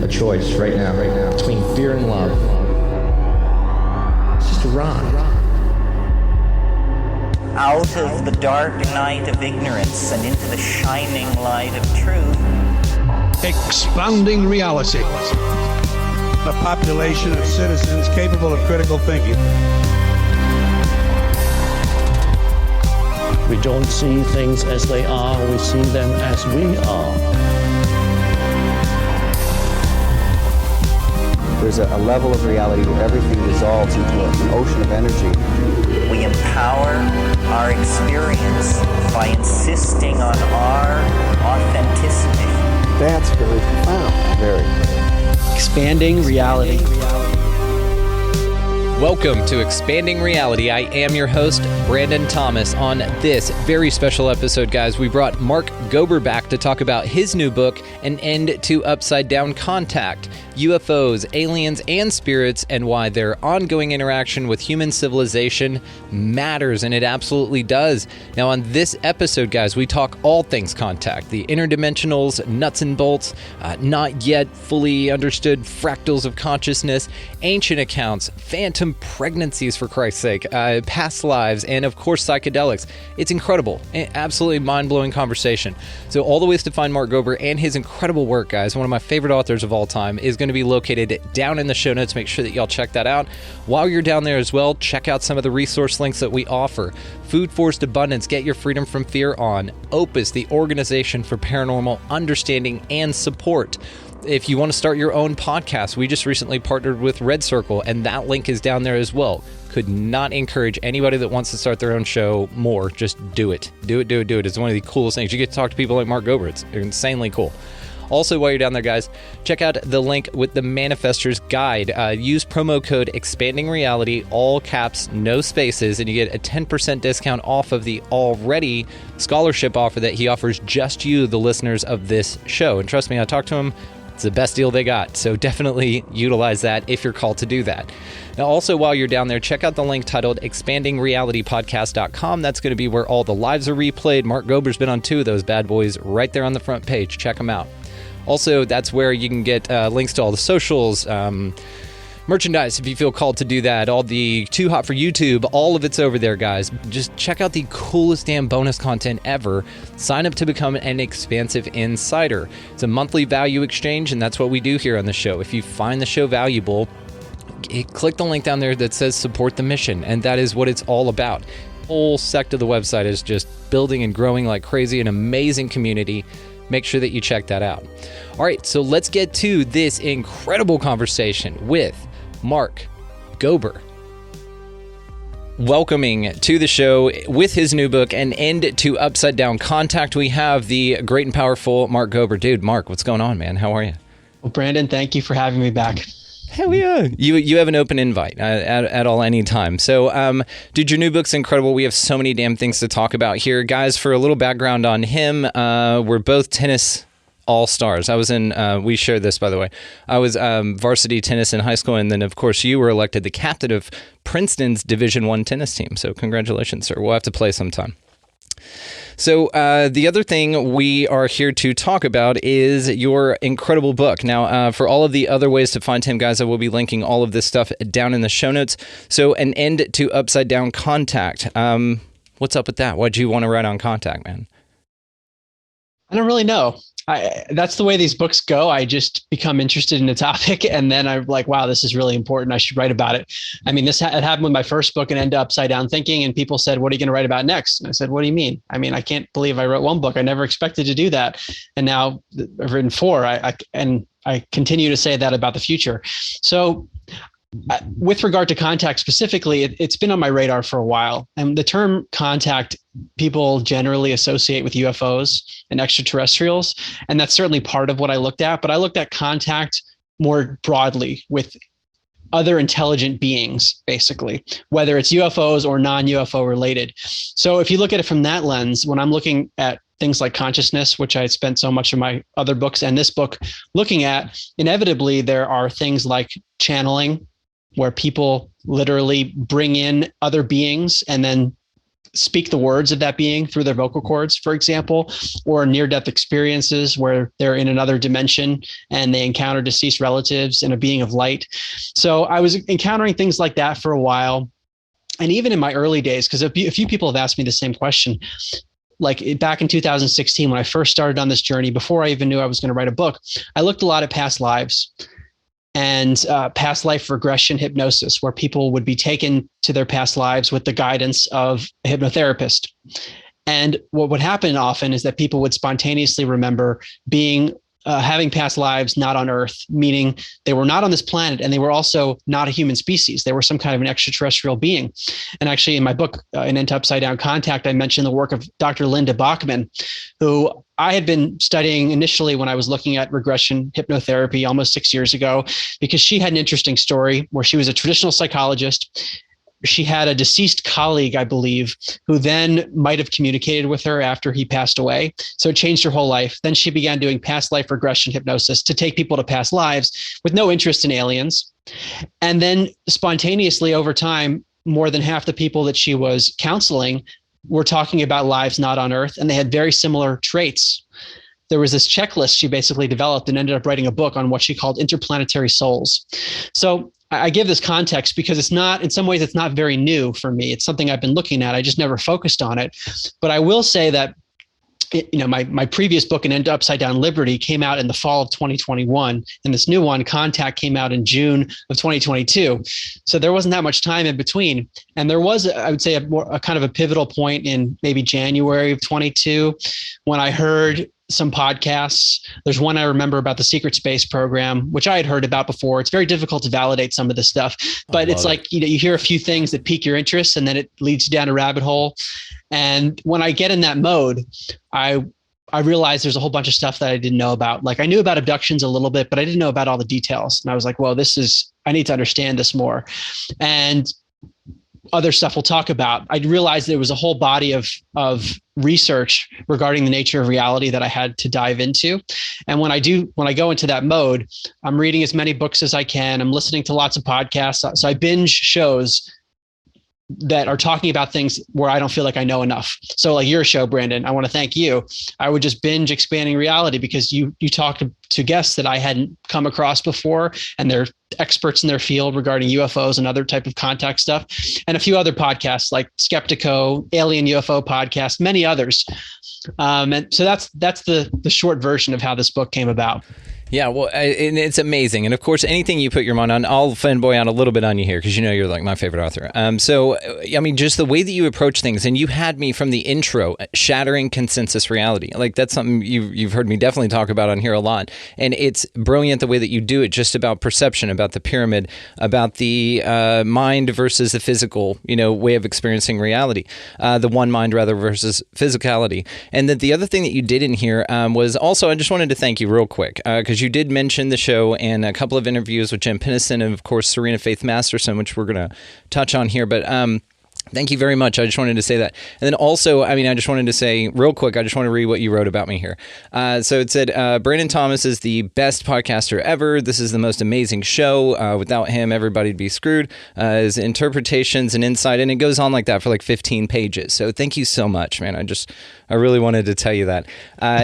a choice right now, between fear and love. It's just a rock. Out of the dark night of ignorance and into the shining light of truth. Expounding reality. A population of citizens capable of critical thinking. We don't see things as they are, we see them as we are. There's a level of reality where everything dissolves into an ocean of energy. We empower our experience by insisting on our authenticity. That's very profound. Very. Expanding reality. Welcome to Expanding Reality. I am your host, Brandon Thomas. On this very special episode, guys, we brought Mark Gober back to talk about his new book, An End to Upside Down Contact, UFOs, Aliens, and Spirits, and why their ongoing interaction with human civilization matters, and it absolutely does. Now, on this episode, guys, we talk all things contact, the interdimensionals, nuts and bolts, not yet fully understood fractals of consciousness, ancient accounts, phantom pregnancies, for Christ's sake, past lives, and of course psychedelics. It's incredible, absolutely mind-blowing conversation. So all the ways to find Mark Gober and his incredible work, guys, one of my favorite authors of all time, is going to be located down in the show notes. Make sure that y'all check that out. While you're down there as well, check out some of the resource links that we offer. Food Forest Abundance, Get Your Freedom from Fear on. Opus, the organization for paranormal understanding and support. If you want to start your own podcast, we just recently partnered with Red Circle, and that link is down there as well. Could not encourage anybody that wants to start their own show more. Just do it. Do it. It's one of the coolest things. You get to talk to people like Mark Gober. It's insanely cool. Also, while you're down there, guys, check out the link with the Manifester's Guide. Use promo code Expanding Reality, all caps, no spaces, and you get a 10% discount off of the already scholarship offer that he offers just you, the listeners of this show. And trust me, I talked to him. It's the best deal they got, so definitely utilize that if you're called to do that. Now, also, while you're down there, check out the link titled expandingrealitypodcast.com. That's going to be where all the lives are replayed. Mark Gober's been on 2 of those bad boys right there on the front page. Check them out. Also, that's where you can get links to all the socials, merchandise if you feel called to do that, all the Too Hot for YouTube, all of it's over there, guys. Just check out the coolest damn bonus content ever. Sign up to become an Expansive Insider. It's a monthly value exchange, and that's what we do here on the show. If you find the show valuable, click the link down there that says support the mission, and that is what it's all about. The whole sect of the website is just building and growing like crazy, an amazing community. Make sure that you check that out. All right, so let's get to this incredible conversation with Mark Gober. Welcoming to the show with his new book, An End to Upside Down Contact, we have the great and powerful Mark Gober. Dude, Mark, what's going on, man? How are you? Well, Brandon, thank you for having me back. Hell yeah. You have an open invite at all any time. So, dude, your new book's incredible. We have so many damn things to talk about here. Guys, for a little background on him, we're both tennis all-stars. I was in, we shared this, by the way. I was varsity tennis in high school, and then, of course, you were elected the captain of Princeton's Division I tennis team. So congratulations, sir. We'll have to play sometime. So the other thing we are here to talk about is your incredible book. Now, for all of the other ways to find him, guys, I will be linking all of this stuff down in the show notes. So An End to Upside Down Contact. What's up with that? Why'd you want to write on contact, man? I don't really know. That's the way these books go. I just become interested in a topic, and then I'm like, wow, this is really important. I should write about it. I mean, it happened with my first book, An End to Upside Down Thinking, and people said, what are you going to write about next? And I said, what do you mean? I mean, I can't believe I wrote one book. I never expected to do that. And now I've written 4. I continue to say that about the future. So with regard to contact specifically, it's been on my radar for a while. And the term contact, people generally associate with UFOs and extraterrestrials. And that's certainly part of what I looked at. But I looked at contact more broadly with other intelligent beings, basically, whether it's UFOs or non-UFO related. So if you look at it from that lens, when I'm looking at things like consciousness, which I spent so much of my other books and this book looking at, inevitably there are things like channeling, where people literally bring in other beings and then speak the words of that being through their vocal cords, for example, or near-death experiences where they're in another dimension and they encounter deceased relatives and a being of light. So I was encountering things like that for a while. And even in my early days, because a few people have asked me the same question, like back in 2016, when I first started on this journey, before I even knew I was going to write a book, I looked a lot at past lives and past life regression hypnosis, where people would be taken to their past lives with the guidance of a hypnotherapist. And what would happen often is that people would spontaneously remember being having past lives not on Earth, meaning they were not on this planet, and they were also not a human species. They were some kind of an extraterrestrial being. And actually, in my book, An End to Upside Down Contact, I mentioned the work of Dr. Linda Bachman, who I had been studying initially when I was looking at regression hypnotherapy almost 6 years ago, because she had an interesting story where she was a traditional psychologist. She had a deceased colleague, I believe, who then might have communicated with her after he passed away. So it changed her whole life. Then she began doing past life regression hypnosis to take people to past lives with no interest in aliens. And then spontaneously over time, more than half the people that she was counseling were talking about lives not on Earth, and they had very similar traits. There was this checklist she basically developed and ended up writing a book on what she called interplanetary souls. So I give this context because it's not, in some ways, it's not very new for me. It's something I've been looking at. I just never focused on it. But I will say that, my previous book, An End to Upside Down Liberty, came out in the fall of 2021. And this new one, Contact, came out in June of 2022. So there wasn't that much time in between. And there was, I would say, a kind of a pivotal point in maybe January of 22 when I heard some podcasts. There's one I remember about the Secret Space program, which I had heard about before. It's very difficult to validate some of this stuff, but it's like, you hear a few things that pique your interest and then it leads you down a rabbit hole. And when I get in that mode, I realized there's a whole bunch of stuff that I didn't know about. Like I knew about abductions a little bit, but I didn't know about all the details. And I was like, well, I need to understand this more. And other stuff we'll talk about. I realized there was a whole body of research regarding the nature of reality that I had to dive into. And when I go into that mode, I'm reading as many books as I can. I'm listening to lots of podcasts. So I binge shows that are talking about things where I don't feel like I know enough. So like your show, Brandon, I want to thank you. I would just binge Expanding Reality because you talk to guests that I hadn't come across before, and they're experts in their field regarding UFOs and other type of contact stuff, and a few other podcasts like Skeptico, Alien UFO Podcast, many others. And so that's the short version of how this book came about. Yeah, well, and it's amazing. And of course, anything you put your mind on, I'll fanboy out a little bit on you here because you're like my favorite author. So, I mean, just the way that you approach things, and you had me from the intro, shattering consensus reality. Like that's something you've heard me definitely talk about on here a lot. And it's brilliant the way that you do it, just about perception, about the pyramid, about the mind versus the physical, way of experiencing reality, the one mind rather versus physicality. And then the other thing that you did in here was also, I just wanted to thank you real quick because you did mention the show and a couple of interviews with Jen Pinnison and, of course, Serena Faith Masterson, which we're going to touch on here. But thank you very much. I just wanted to say that. And then also, I just wanted to say real quick, I just want to read what you wrote about me here. So it said, Brandon Thomas is the best podcaster ever. This is the most amazing show. Without him, everybody'd be screwed. His interpretations and insight, and it goes on like that for like 15 pages. So thank you so much, man. I really wanted to tell you that.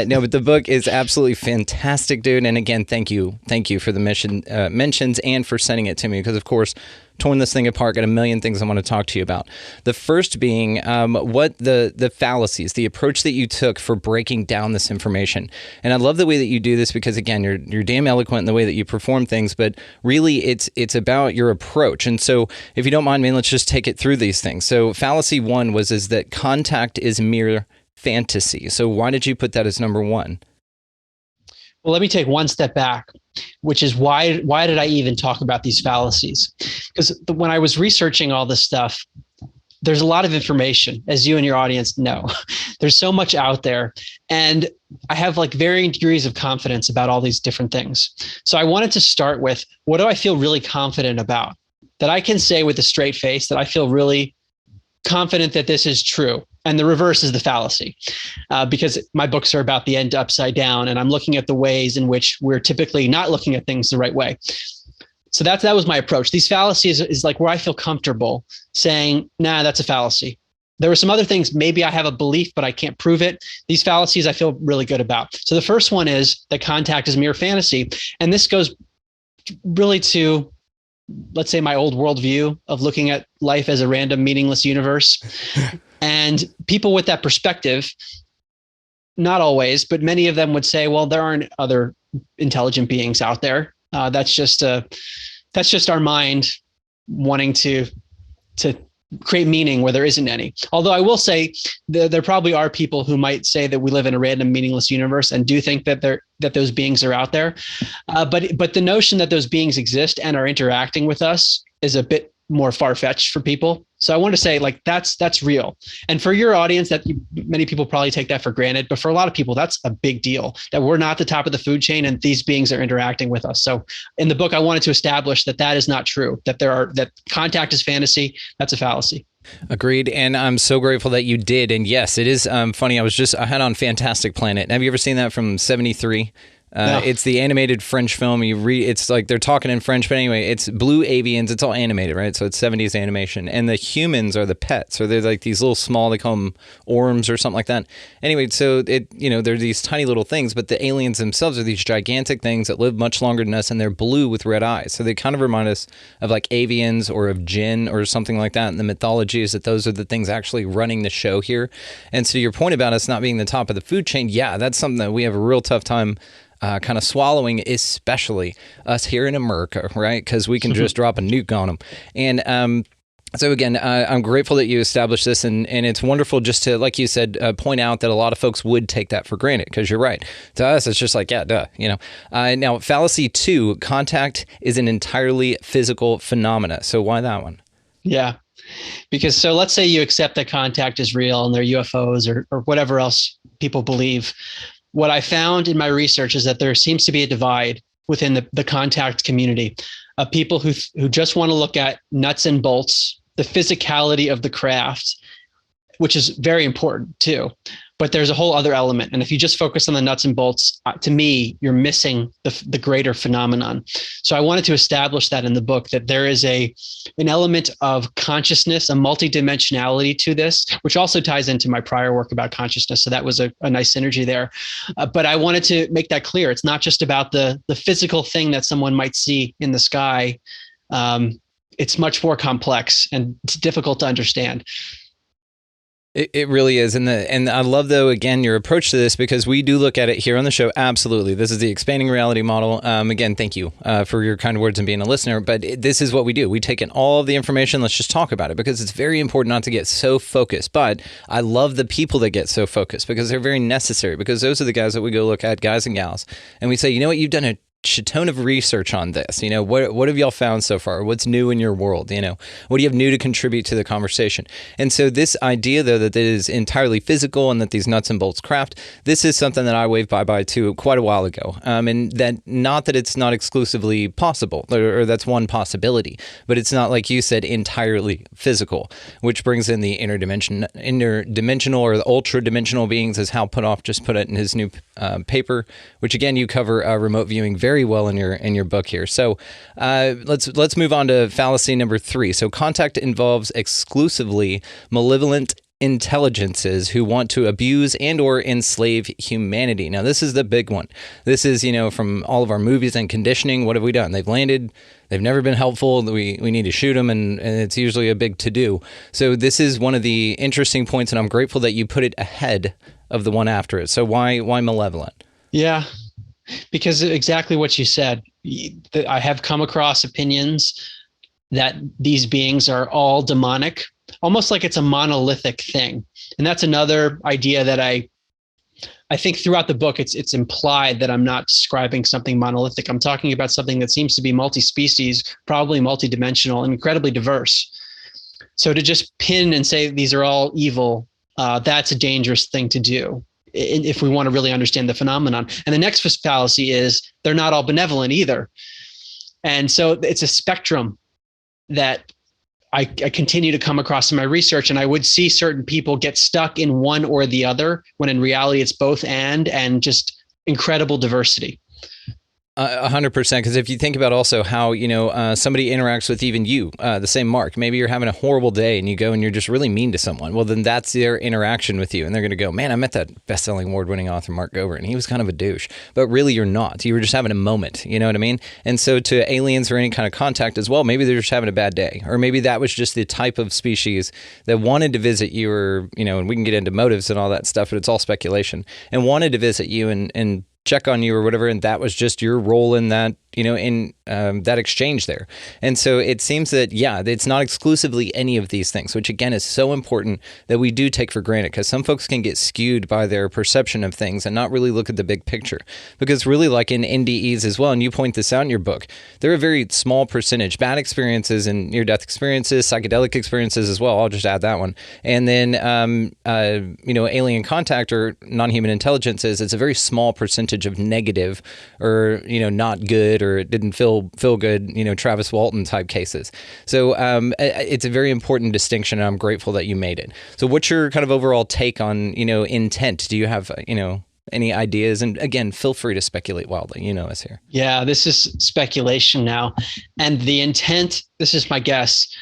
No, but the book is absolutely fantastic, dude. And again, thank you for the mentions and for sending it to me because, of course, torn this thing apart, got a million things I want to talk to you about. The first being what the fallacies, the approach that you took for breaking down this information. And I love the way that you do this because, again, you're damn eloquent in the way that you perform things, but really it's about your approach. And so if you don't mind, man, let's just take it through these things. So fallacy one is that contact is mere fantasy. So why did you put that as number one? Well, let me take one step back, which is why did I even talk about these fallacies? Because when I was researching all this stuff, there's a lot of information, as you and your audience know. There's so much out there. And I have like varying degrees of confidence about all these different things. So I wanted to start with, what do I feel really confident about? That I can say with a straight face that I feel really confident that this is true. And the reverse is the fallacy, because my books are about the end upside down, and I'm looking at the ways in which we're typically not looking at things the right way. So that was my approach. These fallacies is like where I feel comfortable saying, nah, that's a fallacy. There were some other things. Maybe I have a belief, but I can't prove it. These fallacies I feel really good about. So the first one is that contact is mere fantasy. And this goes really to, let's say, my old worldview of looking at life as a random, meaningless universe. And people with that perspective, not always, but many of them would say, well, there aren't other intelligent beings out there. That's just our mind wanting to create meaning where there isn't any. Although I will say there probably are people who might say that we live in a random, meaningless universe and do think that those beings are out there. But the notion that those beings exist and are interacting with us is a bit more far-fetched for people. So I want to say, like, that's real. And for your audience, many people probably take that for granted, but for a lot of people, that's a big deal, that we're not the top of the food chain and these beings are interacting with us. So in the book, I wanted to establish that is not true, that contact is fantasy. That's a fallacy. Agreed. And I'm so grateful that you did. And yes, it is funny. I had on Fantastic Planet. Have you ever seen that from 73? No. It's the animated French film. It's like they're talking in French, but anyway, it's blue avians. It's all animated, right? So it's 70s animation, and the humans are the pets, or they're like these little small, they call them orms or something like that. Anyway, so they're these tiny little things, but the aliens themselves are these gigantic things that live much longer than us, and they're blue with red eyes. So they kind of remind us of like avians or of jinn or something like that. And the mythology is that those are the things actually running the show here. And so your point about us not being the top of the food chain, yeah, that's something that we have a real tough time kind of swallowing, especially us here in America, right? Because we can just drop a nuke on them. And so again, I'm grateful that you established this, and it's wonderful just to, like you said, point out that a lot of folks would take that for granted, because you're right. To us, it's just like, yeah, duh, Now, fallacy 2, contact is an entirely physical phenomena. So why that one? Yeah. Because so let's say you accept that contact is real and they're UFOs or whatever else people believe. What I found in my research is that there seems to be a divide within the contact community of people who just want to look at nuts and bolts, the physicality of the craft, which is very important too. But there's a whole other element. And if you just focus on the nuts and bolts, to me, you're missing the greater phenomenon. So I wanted to establish that in the book, that there is an element of consciousness, a multidimensionality to this, which also ties into my prior work about consciousness. So that was a nice synergy there. But I wanted to make that clear. It's not just about the physical thing that someone might see in the sky. It's much more complex and it's difficult to understand. It really is. And I love, though, again, your approach to this, because we do look at it here on the show. Absolutely. This is the expanding reality model. Again, thank you for your kind words and being a listener. But this is what we do. We take in all of the information. Let's just talk about it, because it's very important not to get so focused. But I love the people that get so focused, because they're very necessary, because those are the guys that we go look at, guys and gals, and we say, you know what, you've done a ton of research on this. What have y'all found so far? What's new in your world? What do you have new to contribute to the conversation? And so this idea, though, that it is entirely physical and that these nuts and bolts craft, this is something that I waved bye-bye to quite a while ago. And that, not that it's not exclusively possible, or that's one possibility, but it's not, like you said, entirely physical, which brings in the interdimensional or the ultra-dimensional beings, as Hal Puthoff just put it in his new paper, which again you cover remote viewing very well in your book here. So let's move on to fallacy number 3. So contact involves exclusively malevolent intelligences who want to abuse and or enslave humanity. Now, this is the big one. This is, from all of our movies and conditioning, what have we done? They've landed, they've never been helpful, we need to shoot them, and it's usually a big to-do. So this is one of the interesting points, and I'm grateful that you put it ahead of the one after it. So why malevolent? Yeah, because exactly what you said. I have come across opinions that these beings are all demonic, almost like it's a monolithic thing. And that's another idea that I think throughout the book, it's implied that I'm not describing something monolithic. I'm talking about something that seems to be multi-species, probably multidimensional, and incredibly diverse. So to just pin and say these are all evil, that's a dangerous thing to do if we want to really understand the phenomenon. And the next fallacy is they're not all benevolent either. And so it's a spectrum that I continue to come across in my research, and I would see certain people get stuck in one or the other, when in reality it's both and just incredible diversity. 100%. Because if you think about also how, somebody interacts with even you, the same Mark, maybe you're having a horrible day and you go and you're just really mean to someone. Well, then that's their interaction with you. And they're going to go, man, I met that best-selling award-winning author, Mark Gober, and he was kind of a douche. But really, you're not. You were just having a moment. You know what I mean? And so to aliens or any kind of contact as well, maybe they're just having a bad day. Or maybe that was just the type of species that wanted to visit you, or, and we can get into motives and all that stuff, but it's all speculation, and wanted to visit you and check on you or whatever, and that was just your role in that, in that exchange there. And so it seems that, it's not exclusively any of these things, which again is so important that we do take for granted, because some folks can get skewed by their perception of things and not really look at the big picture. Because really, like in NDEs as well, and you point this out in your book, they're a very small percentage. Bad experiences and near-death experiences, psychedelic experiences as well, I'll just add that one. And then, alien contact or non-human intelligences, it's a very small percentage of negative or, not good, or it didn't feel good, Travis Walton type cases. So it's a very important distinction, and I'm grateful that you made it. So what's your kind of overall take on, intent? Do you have, any ideas? And again, feel free to speculate wildly. You know us here. Yeah, this is speculation now. And the intent, this is my guess,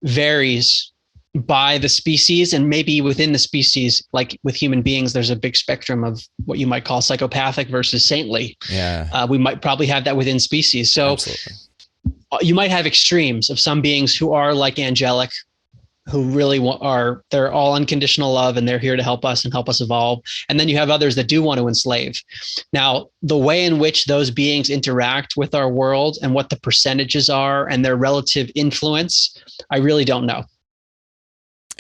varies by the species, and maybe within the species, like with human beings, there's a big spectrum of what you might call psychopathic versus saintly. Yeah. We might probably have that within species. So absolutely. You might have extremes of some beings who are like angelic, who really they're all unconditional love, and they're here to help us and help us evolve. And then you have others that do want to enslave. Now, the way in which those beings interact with our world and what the percentages are and their relative influence, I really don't know.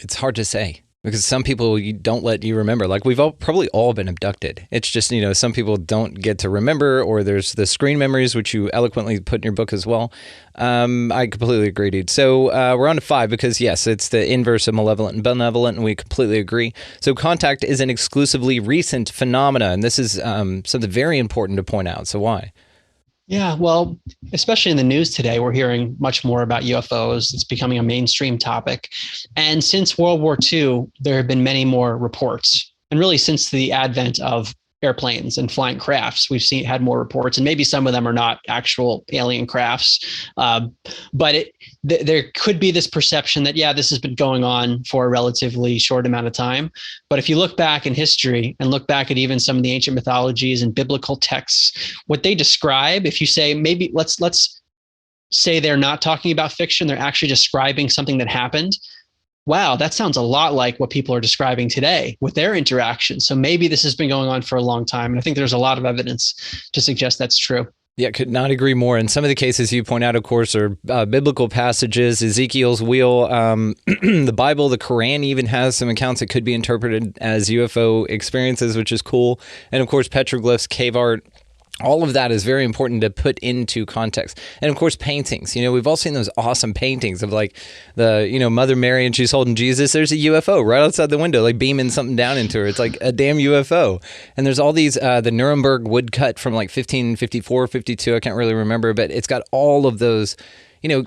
It's hard to say, because some people you don't let you remember. Like, we've probably all been abducted. It's just, some people don't get to remember, or there's the screen memories, which you eloquently put in your book as well. I completely agree, dude. So we're on to 5, because yes, it's the inverse of malevolent and benevolent, and we completely agree. So contact is an exclusively recent phenomena, and this is something very important to point out. So why? Yeah, well, especially in the news today, we're hearing much more about UFOs. It's becoming a mainstream topic. And since World War II, there have been many more reports. And really, since the advent of airplanes and flying crafts, we've had more reports, and maybe some of them are not actual alien crafts. But there could be this perception that, this has been going on for a relatively short amount of time. But if you look back in history and look back at even some of the ancient mythologies and biblical texts, what they describe, if you say, maybe let's say they're not talking about fiction, they're actually describing something that happened. Wow, that sounds a lot like what people are describing today with their interactions. So maybe this has been going on for a long time. And I think there's a lot of evidence to suggest that's true. Yeah, could not agree more. And some of the cases you point out, of course, are biblical passages, Ezekiel's wheel, the Bible, the Quran even has some accounts that could be interpreted as UFO experiences, which is cool. And of course, petroglyphs, cave art. All of that is very important to put into context. And of course, paintings. We've all seen those awesome paintings of like the, Mother Mary and she's holding Jesus. There's a UFO right outside the window, like beaming something down into her. It's like a damn UFO. And there's all these, the Nuremberg woodcut from like 1554, 52, I can't really remember, but it's got all of those,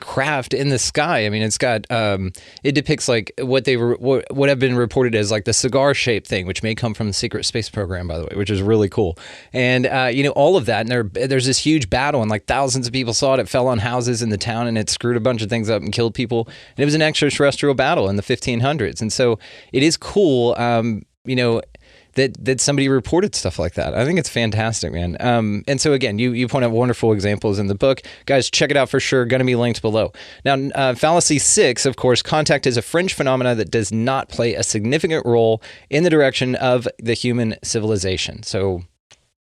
craft in the sky. I mean, it's got, it depicts like what have been reported as like the cigar shaped thing, which may come from the secret space program, by the way, which is really cool. And, all of that. And there's this huge battle, and like thousands of people saw it. It fell on houses in the town, and it screwed a bunch of things up and killed people. And it was an extraterrestrial battle in the 1500s. And so it is cool, that somebody reported stuff like that. I think it's fantastic, man. And so again, you point out wonderful examples in the book. Guys, check it out for sure. Going to be linked below. Now, fallacy 6, of course, contact is a fringe phenomena that does not play a significant role in the direction of the human civilization. So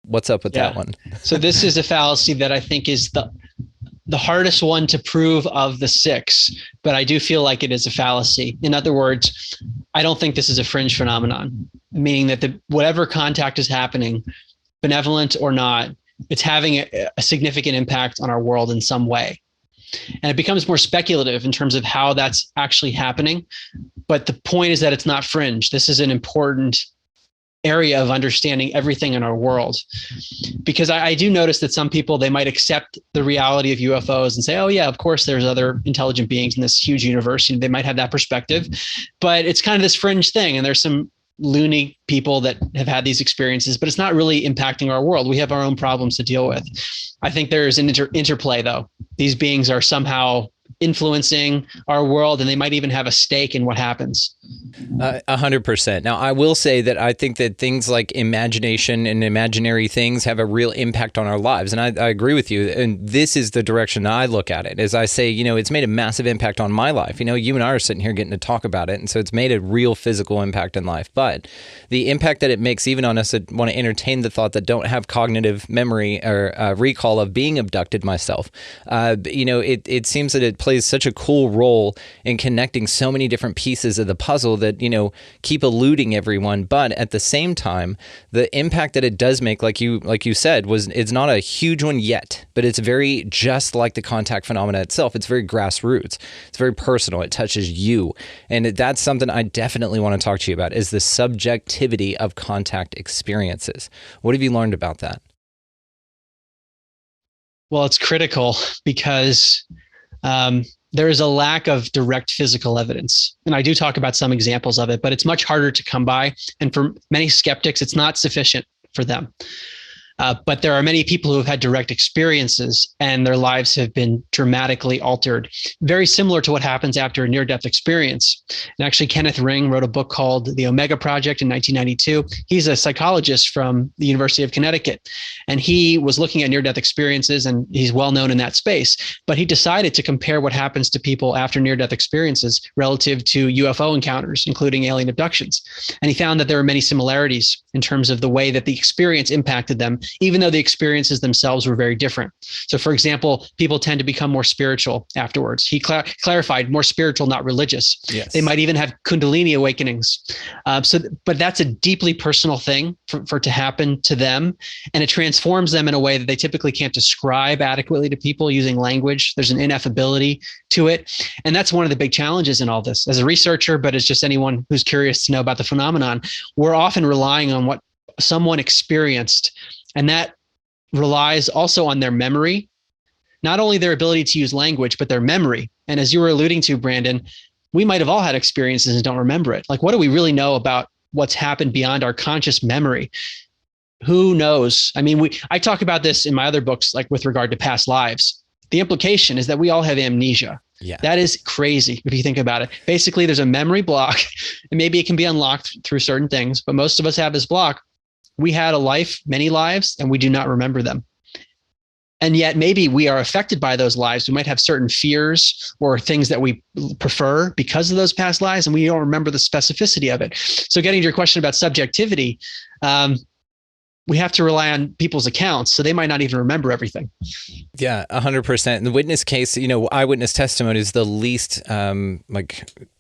what's up with that one? So this is a fallacy that I think is the hardest one to prove of the 6, but I do feel like it is a fallacy. In other words, I don't think this is a fringe phenomenon, meaning that whatever contact is happening, benevolent or not, it's having a significant impact on our world in some way. And it becomes more speculative in terms of how that's actually happening. But the point is that it's not fringe. This is an important area of understanding everything in our world. Because I do notice that some people, they might accept the reality of UFOs and say, oh yeah, of course there's other intelligent beings in this huge universe. They might have that perspective, but it's kind of this fringe thing. And there's some loony people that have had these experiences, but it's not really impacting our world. We have our own problems to deal with. I think there's an interplay, though. These beings are somehow influencing our world, and they might even have a stake in what happens. 100%. Now, I will say that I think that things like imagination and imaginary things have a real impact on our lives. And I agree with you. And this is the direction I look at it. As I say, it's made a massive impact on my life. You and I are sitting here getting to talk about it. And so it's made a real physical impact in life. But the impact that it makes even on us that want to entertain the thought that don't have cognitive memory or recall of being abducted myself, it seems that it plays such a cool role in connecting so many different pieces of the puzzle that, keep eluding everyone. But at the same time, the impact that it does make, like you said, it's not a huge one yet, but it's very just like the contact phenomena itself. It's very grassroots. It's very personal. It touches you. And that's something I definitely want to talk to you about, is the subjectivity of contact experiences. What have you learned about that? Well, it's critical because there is a lack of direct physical evidence. And I do talk about some examples of it, but it's much harder to come by. And for many skeptics, it's not sufficient for them. But there are many people who have had direct experiences and their lives have been dramatically altered, very similar to what happens after a near-death experience. And actually, Kenneth Ring wrote a book called The Omega Project in 1992. He's a psychologist from the University of Connecticut, and he was looking at near-death experiences, and he's well known in that space. But he decided to compare what happens to people after near-death experiences relative to UFO encounters, including alien abductions. And he found that there are many similarities in terms of the way that the experience impacted them, even though the experiences themselves were very different. So, for example, people tend to become more spiritual afterwards. He clarified more spiritual, not religious. Yes. They might even have Kundalini awakenings. But that's a deeply personal thing for to happen to them. And it transforms them in a way that they typically can't describe adequately to people using language. There's an ineffability to it. And that's one of the big challenges in all this. As a researcher, but as just anyone who's curious to know about the phenomenon, we're often relying on what someone experienced. And that relies also on their memory, not only their ability to use language, but their memory. And as you were alluding to, Brandon, we might have all had experiences and don't remember it. Like, what do we really know about what's happened beyond our conscious memory? Who knows? I mean, I talk about this in my other books, like with regard to past lives. The implication is that we all have amnesia. Yeah. That is crazy if you think about it. Basically, there's a memory block, and maybe it can be unlocked through certain things, but most of us have this block. We had a life, many lives, and we do not remember them. And yet maybe we are affected by those lives. We might have certain fears or things that we prefer because of those past lives, and we don't remember the specificity of it. So getting to your question about subjectivity, we have to rely on people's accounts. So they might not even remember everything. Yeah, 100%. In the witness case, eyewitness testimony is the least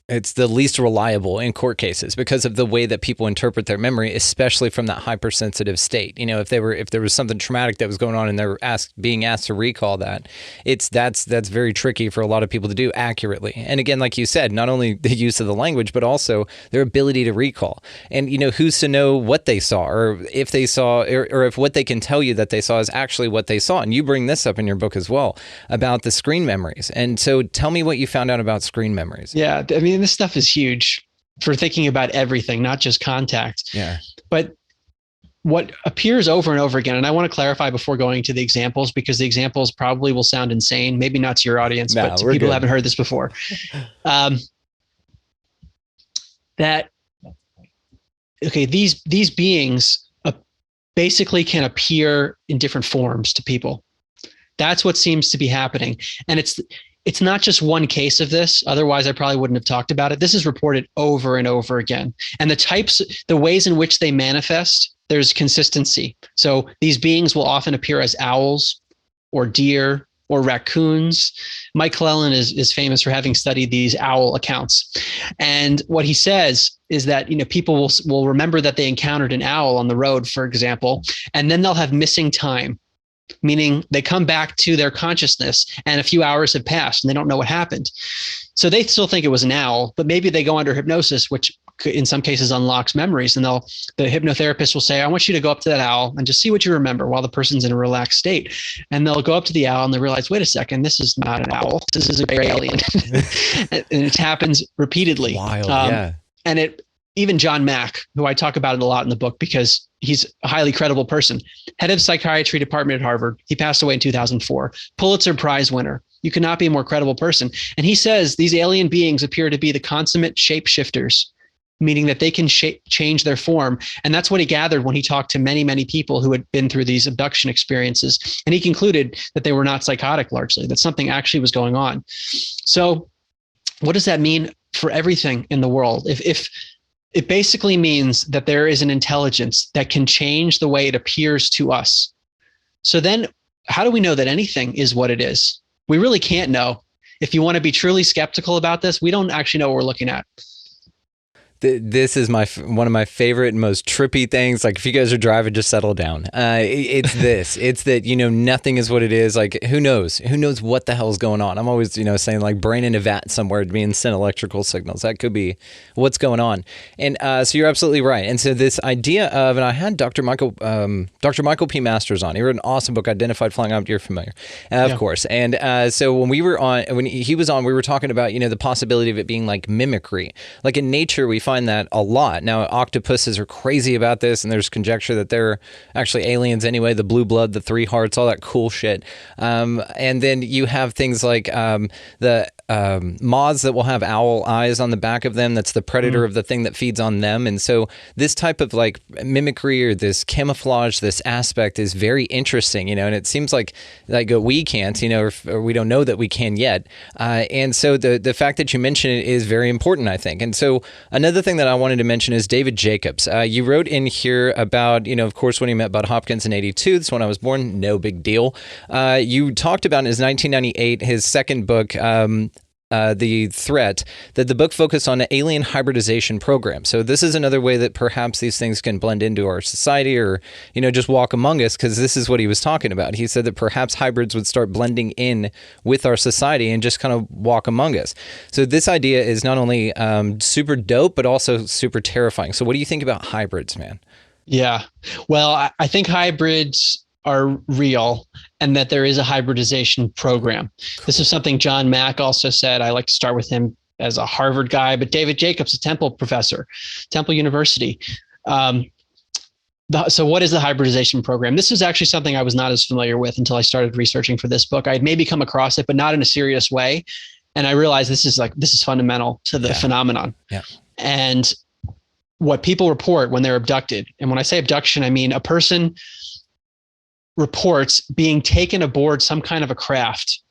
it's the least reliable in court cases because of the way that people interpret their memory, especially from that hypersensitive state. If there was something traumatic that was going on and they're being asked to recall that, that's very tricky for a lot of people to do accurately. And again, like you said, not only the use of the language, but also their ability to recall. And who's to know what they saw, or if they saw, or if what they can tell you that they saw is actually what they saw. And you bring this up in your book as well about the screen memories. And so tell me what you found out about screen memories. Yeah, I mean, this stuff is huge for thinking about everything, not just contact. Yeah. But what appears over and over again, and I want to clarify before going to the examples, because the examples probably will sound insane, maybe not to your audience, but to people who haven't heard this before. These beings basically can appear in different forms to people. That's what seems to be happening. And it's not just one case of this. Otherwise, I probably wouldn't have talked about it. This is reported over and over again. And the ways in which they manifest, there's consistency. So these beings will often appear as owls or deer or raccoons. Mike Clellan is famous for having studied these owl accounts. And what he says is that, people will remember that they encountered an owl on the road, for example, and then they'll have missing time. Meaning they come back to their consciousness and a few hours have passed and they don't know what happened. So they still think it was an owl, but maybe they go under hypnosis, which in some cases unlocks memories. And the hypnotherapist will say, I want you to go up to that owl and just see what you remember while the person's in a relaxed state. And they'll go up to the owl and they realize, wait a second, this is not an owl. This is a gray alien. And it happens repeatedly. Wild, yeah. And even John Mack, who I talk about it a lot in the book because he's a highly credible person, head of psychiatry department at Harvard. He passed away in 2004, Pulitzer Prize winner. You cannot be a more credible person. And he says these alien beings appear to be the consummate shapeshifters, meaning that they can change their form. And that's what he gathered when he talked to many, many people who had been through these abduction experiences. And he concluded that they were not psychotic largely, that something actually was going on. So what does that mean for everything in the world? If it basically means that there is an intelligence that can change the way it appears to us. So then how do we know that anything is what it is? We really can't know. If you want to be truly skeptical about this, we don't actually know what we're looking at. This is one of my favorite and most trippy things. Like, if you guys are driving, just settle down. It's this. It's that, nothing is what it is. Like, who knows? Who knows what the hell is going on? I'm always, saying like brain in a vat somewhere being sent electrical signals. That could be what's going on. And so you're absolutely right. And so this idea of, and I had Dr. Michael P. Masters on. He wrote an awesome book, Identified Flying Object. You're familiar, of course. And so when he was on, we were talking about, the possibility of it being like mimicry. Like in nature, we find that a lot. Now, octopuses are crazy about this, and there's conjecture that they're actually aliens anyway, the blue blood, the 3 hearts, all that cool shit. And then you have things like the moths that will have owl eyes on the back of them. That's the predator of the thing that feeds on them. And so this type of like mimicry or this camouflage, this aspect is very interesting, and it seems like we can't, or we don't know that we can yet. And so the fact that you mention it is very important, I think. And so another thing that I wanted to mention is David Jacobs. You wrote in here about, of course, when he met Bud Hopkins in 82, that's when I was born, no big deal. You talked about in his 1998, his second book, The Threat, that the book focused on an alien hybridization program. So this is another way that perhaps these things can blend into our society or, just walk among us, because this is what he was talking about. He said that perhaps hybrids would start blending in with our society and just kind of walk among us. So this idea is not only super dope, but also super terrifying. So what do you think about hybrids, man? Yeah, well, I think hybrids are real and that there is a hybridization program. Cool. This is something John Mack also said. I like to start with him as a Harvard guy, but David Jacobs, a Temple professor, Temple University. So what is the hybridization program? This is actually something I was not as familiar with until I started researching for this book. I had maybe come across it, but not in a serious way. And I realized this is fundamental to the phenomenon. Yeah. And what people report when they're abducted, and when I say abduction, I mean a person reports being taken aboard some kind of a craft,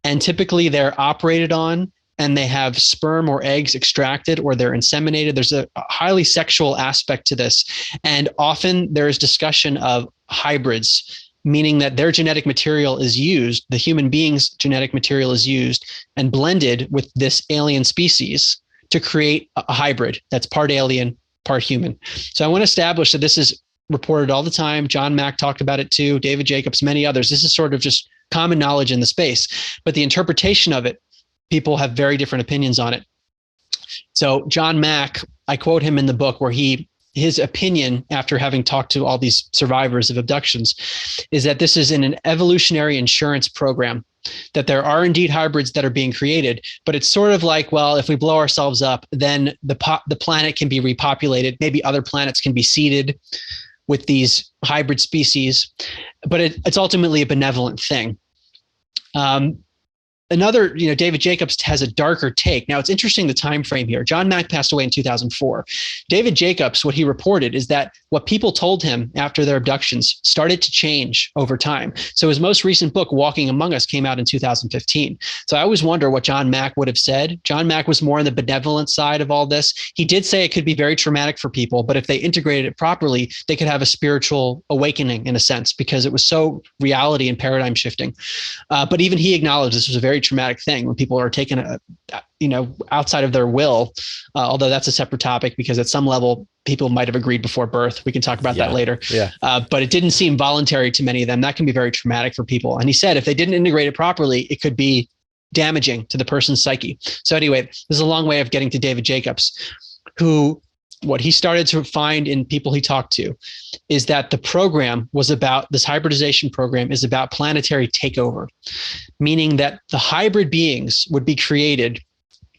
and typically they're operated on and they have sperm or eggs extracted or they're inseminated. There's a highly sexual aspect to this. And often there is discussion of hybrids, meaning that their genetic material is used, the human being's genetic material is used and blended with this alien species to create a hybrid that's part alien, part human. So I want to establish that this is reported all the time. John Mack talked about it too, David Jacobs, many others. This is sort of just common knowledge in the space, but the interpretation of it, people have very different opinions on it. So John Mack, I quote him in the book where his opinion after having talked to all these survivors of abductions is that this is in an evolutionary insurance program, that there are indeed hybrids that are being created, but it's sort of like, well, if we blow ourselves up, then the planet can be repopulated. Maybe other planets can be seeded with these hybrid species, but it's ultimately a benevolent thing. Another, David Jacobs has a darker take. Now, it's interesting the time frame here. John Mack passed away in 2004. David Jacobs, what he reported is that what people told him after their abductions started to change over time. So his most recent book, Walking Among Us, came out in 2015. So I always wonder what John Mack would have said. John Mack was more on the benevolent side of all this. He did say it could be very traumatic for people, but if they integrated it properly, they could have a spiritual awakening in a sense, because it was so reality and paradigm shifting. But even he acknowledged this was a very traumatic thing when people are taken, outside of their will, although that's a separate topic because at some level people might have agreed before birth. We can talk about that later. Yeah. But it didn't seem voluntary to many of them. That can be very traumatic for people. And he said, if they didn't integrate it properly, it could be damaging to the person's psyche. So anyway, this is a long way of getting to David Jacobs, who what he started to find in people he talked to is that the program was about, this hybridization program is about planetary takeover, meaning that the hybrid beings would be created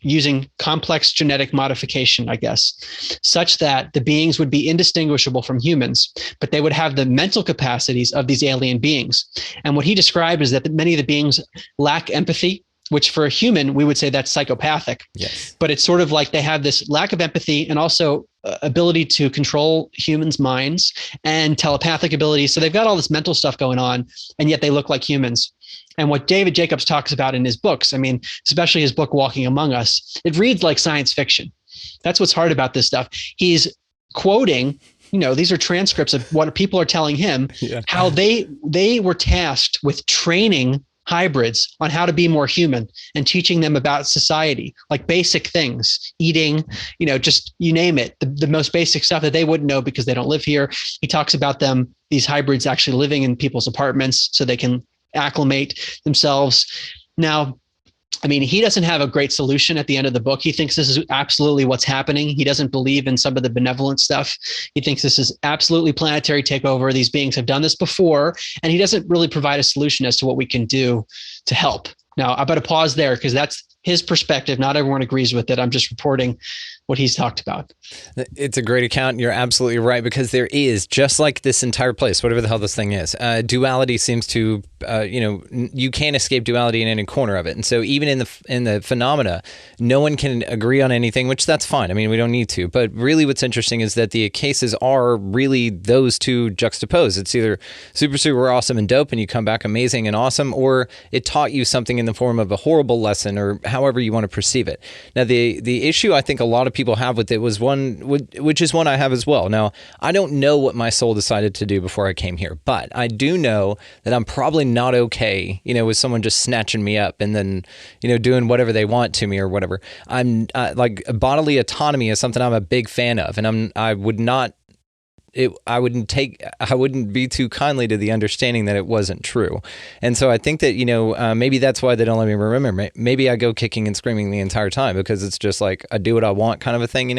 using complex genetic modification, I guess, such that the beings would be indistinguishable from humans, but they would have the mental capacities of these alien beings. And what he described is that many of the beings lack empathy, which for a human, we would say that's psychopathic. Yes. But it's sort of like they have this lack of empathy and also ability to control humans' minds and telepathic abilities. So they've got all this mental stuff going on, and yet they look like humans. And what David Jacobs talks about in his books, I mean, especially his book, Walking Among Us, it reads like science fiction. That's what's hard about this stuff. He's quoting, these are transcripts of what people are telling him, how they were tasked with training hybrids on how to be more human and teaching them about society, like basic things, eating, just you name it, the most basic stuff that they wouldn't know because they don't live here. He talks about these hybrids actually living in people's apartments so they can acclimate themselves. Now, I mean, he doesn't have a great solution at the end of the book. He thinks this is absolutely what's happening. He doesn't believe in some of the benevolent stuff. He thinks this is absolutely planetary takeover. These beings have done this before, and he doesn't really provide a solution as to what we can do to help. Now, I better pause there because that's his perspective. Not everyone agrees with it. I'm just reporting what he's talked about. It's a great account. You're absolutely right, because there is, just like this entire place, whatever the hell this thing is, duality seems to, you can't escape duality in any corner of it. And so even in the phenomena, no one can agree on anything, which that's fine. I mean, we don't need to. But really what's interesting is that the cases are really those two juxtaposed. It's either super, super awesome and dope and you come back amazing and awesome, or it taught you something in the form of a horrible lesson, or however you want to perceive it. Now, the issue I think a lot of people have with it was one, which is one I have as well. Now, I don't know what my soul decided to do before I came here, but I do know that I'm probably not okay, with someone just snatching me up and then, doing whatever they want to me or whatever. I'm like, bodily autonomy is something I'm a big fan of, and I wouldn't be too kindly to the understanding that it wasn't true. And so I think that, maybe that's why they don't let me remember. Maybe I go kicking and screaming the entire time because it's just like, I do what I want kind of a thing,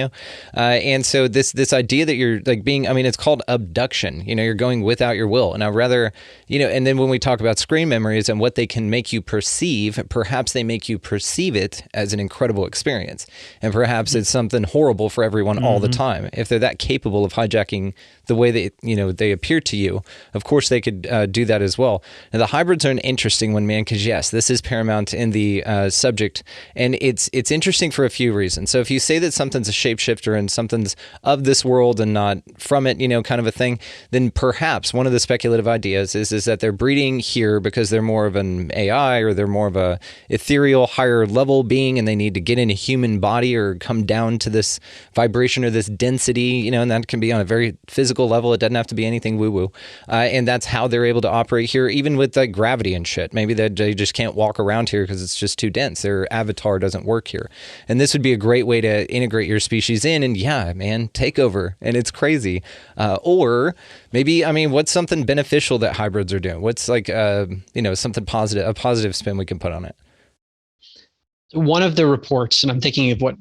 And so this idea that you're like it's called abduction, you're going without your will. And I'd rather, and then when we talk about screen memories and what they can make you perceive, perhaps they make you perceive it as an incredible experience. And perhaps it's something horrible for everyone all the time. If they're that capable of hijacking the way they appear to you, of course they could do that as well. Now, the hybrids are an interesting one, man, because yes, this is paramount in the subject, and it's interesting for a few reasons. So if you say that something's a shapeshifter and something's of this world and not from it, kind of a thing, then perhaps one of the speculative ideas is that they're breeding here because they're more of an AI, or they're more of a ethereal, higher level being, and they need to get in a human body or come down to this vibration or this density, and that can be on a very physical level. It doesn't have to be anything woo-woo. And that's how they're able to operate here, even with like gravity and shit. Maybe they just can't walk around here because it's just too dense. Their avatar doesn't work here. And this would be a great way to integrate your species in and, yeah, man, take over. And it's crazy. Or maybe, what's something beneficial that hybrids are doing? What's like, something positive, a positive spin we can put on it? One of the reports, and I'm thinking of what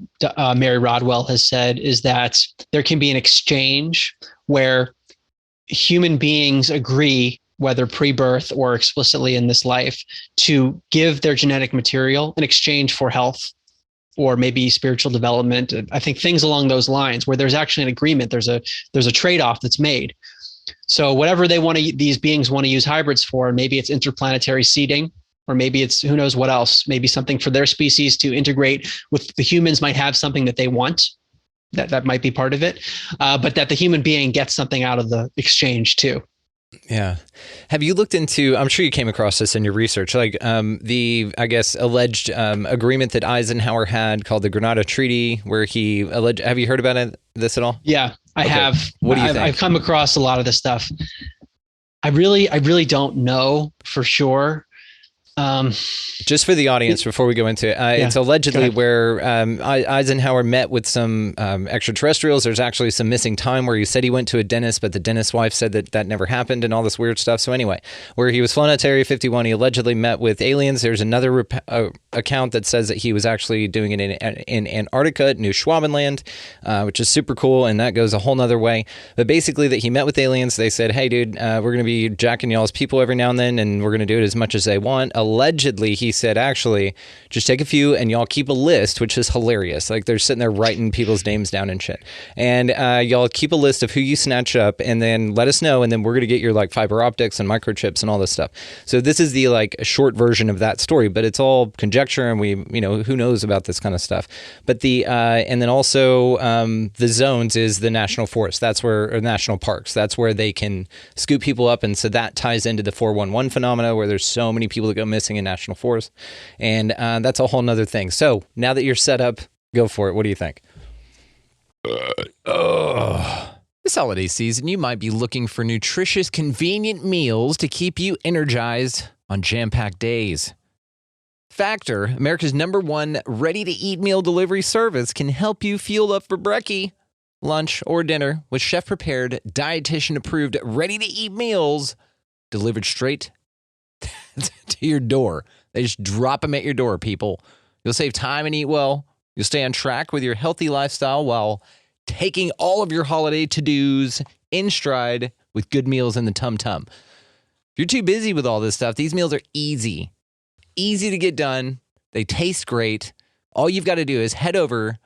Mary Rodwell has said, is that there can be an exchange where human beings agree, whether pre-birth or explicitly in this life, to give their genetic material in exchange for health or maybe spiritual development. I think things along those lines, where there's actually an agreement, there's a trade-off that's made. So whatever these beings want to use hybrids for, maybe it's interplanetary seeding, or maybe it's who knows what else, maybe something for their species to integrate with the humans, might have something that they want. That might be part of it, but that the human being gets something out of the exchange too. Yeah. Have you looked into, I'm sure you came across this in your research, like the, I guess, alleged agreement that Eisenhower had called the Grenada Treaty, where he alleged, have you heard about this at all? Yeah, I have. What do you think? I've come across a lot of this stuff. I really don't know for sure. Just for the audience, before we go into it, it's allegedly where Eisenhower met with some extraterrestrials. There's actually some missing time where he said he went to a dentist, but the dentist's wife said that never happened and all this weird stuff. So anyway, where he was flown out to Area 51, he allegedly met with aliens. There's another account that says that he was actually doing it in Antarctica, New Schwabenland, which is super cool, and that goes a whole nother way. But basically that he met with aliens. They said, hey, dude, we're going to be jacking y'all's people every now and then, and we're going to do it as much as they want. allegedly he said, actually, just take a few and y'all keep a list, which is hilarious. Like they're sitting there writing people's names down and shit. And y'all keep a list of who you snatch up and then let us know. And then we're going to get your like fiber optics and microchips and all this stuff. So this is the like short version of that story, but it's all conjecture and we, you know, who knows about this kind of stuff. But and then also the zones is the national forest. That's where, or national parks. That's where they can scoop people up. And so that ties into the 411 phenomena where there's so many people that go missing in national forests. And that's a whole nother thing. So now that you're set up, go for it. What do you think? This holiday season, you might be looking for nutritious, convenient meals to keep you energized on jam-packed days. Factor, America's #1 ready-to-eat meal delivery service, can help you fuel up for brekkie, lunch, or dinner with chef-prepared, dietitian-approved, ready-to-eat meals delivered straight to your door. They just drop them at your door, people. You'll save time and eat well. You'll stay on track with your healthy lifestyle while taking all of your holiday to-dos in stride with good meals in the tum-tum. If you're too busy with all this stuff, these meals are easy to get done. They taste great. All you've got to do is head over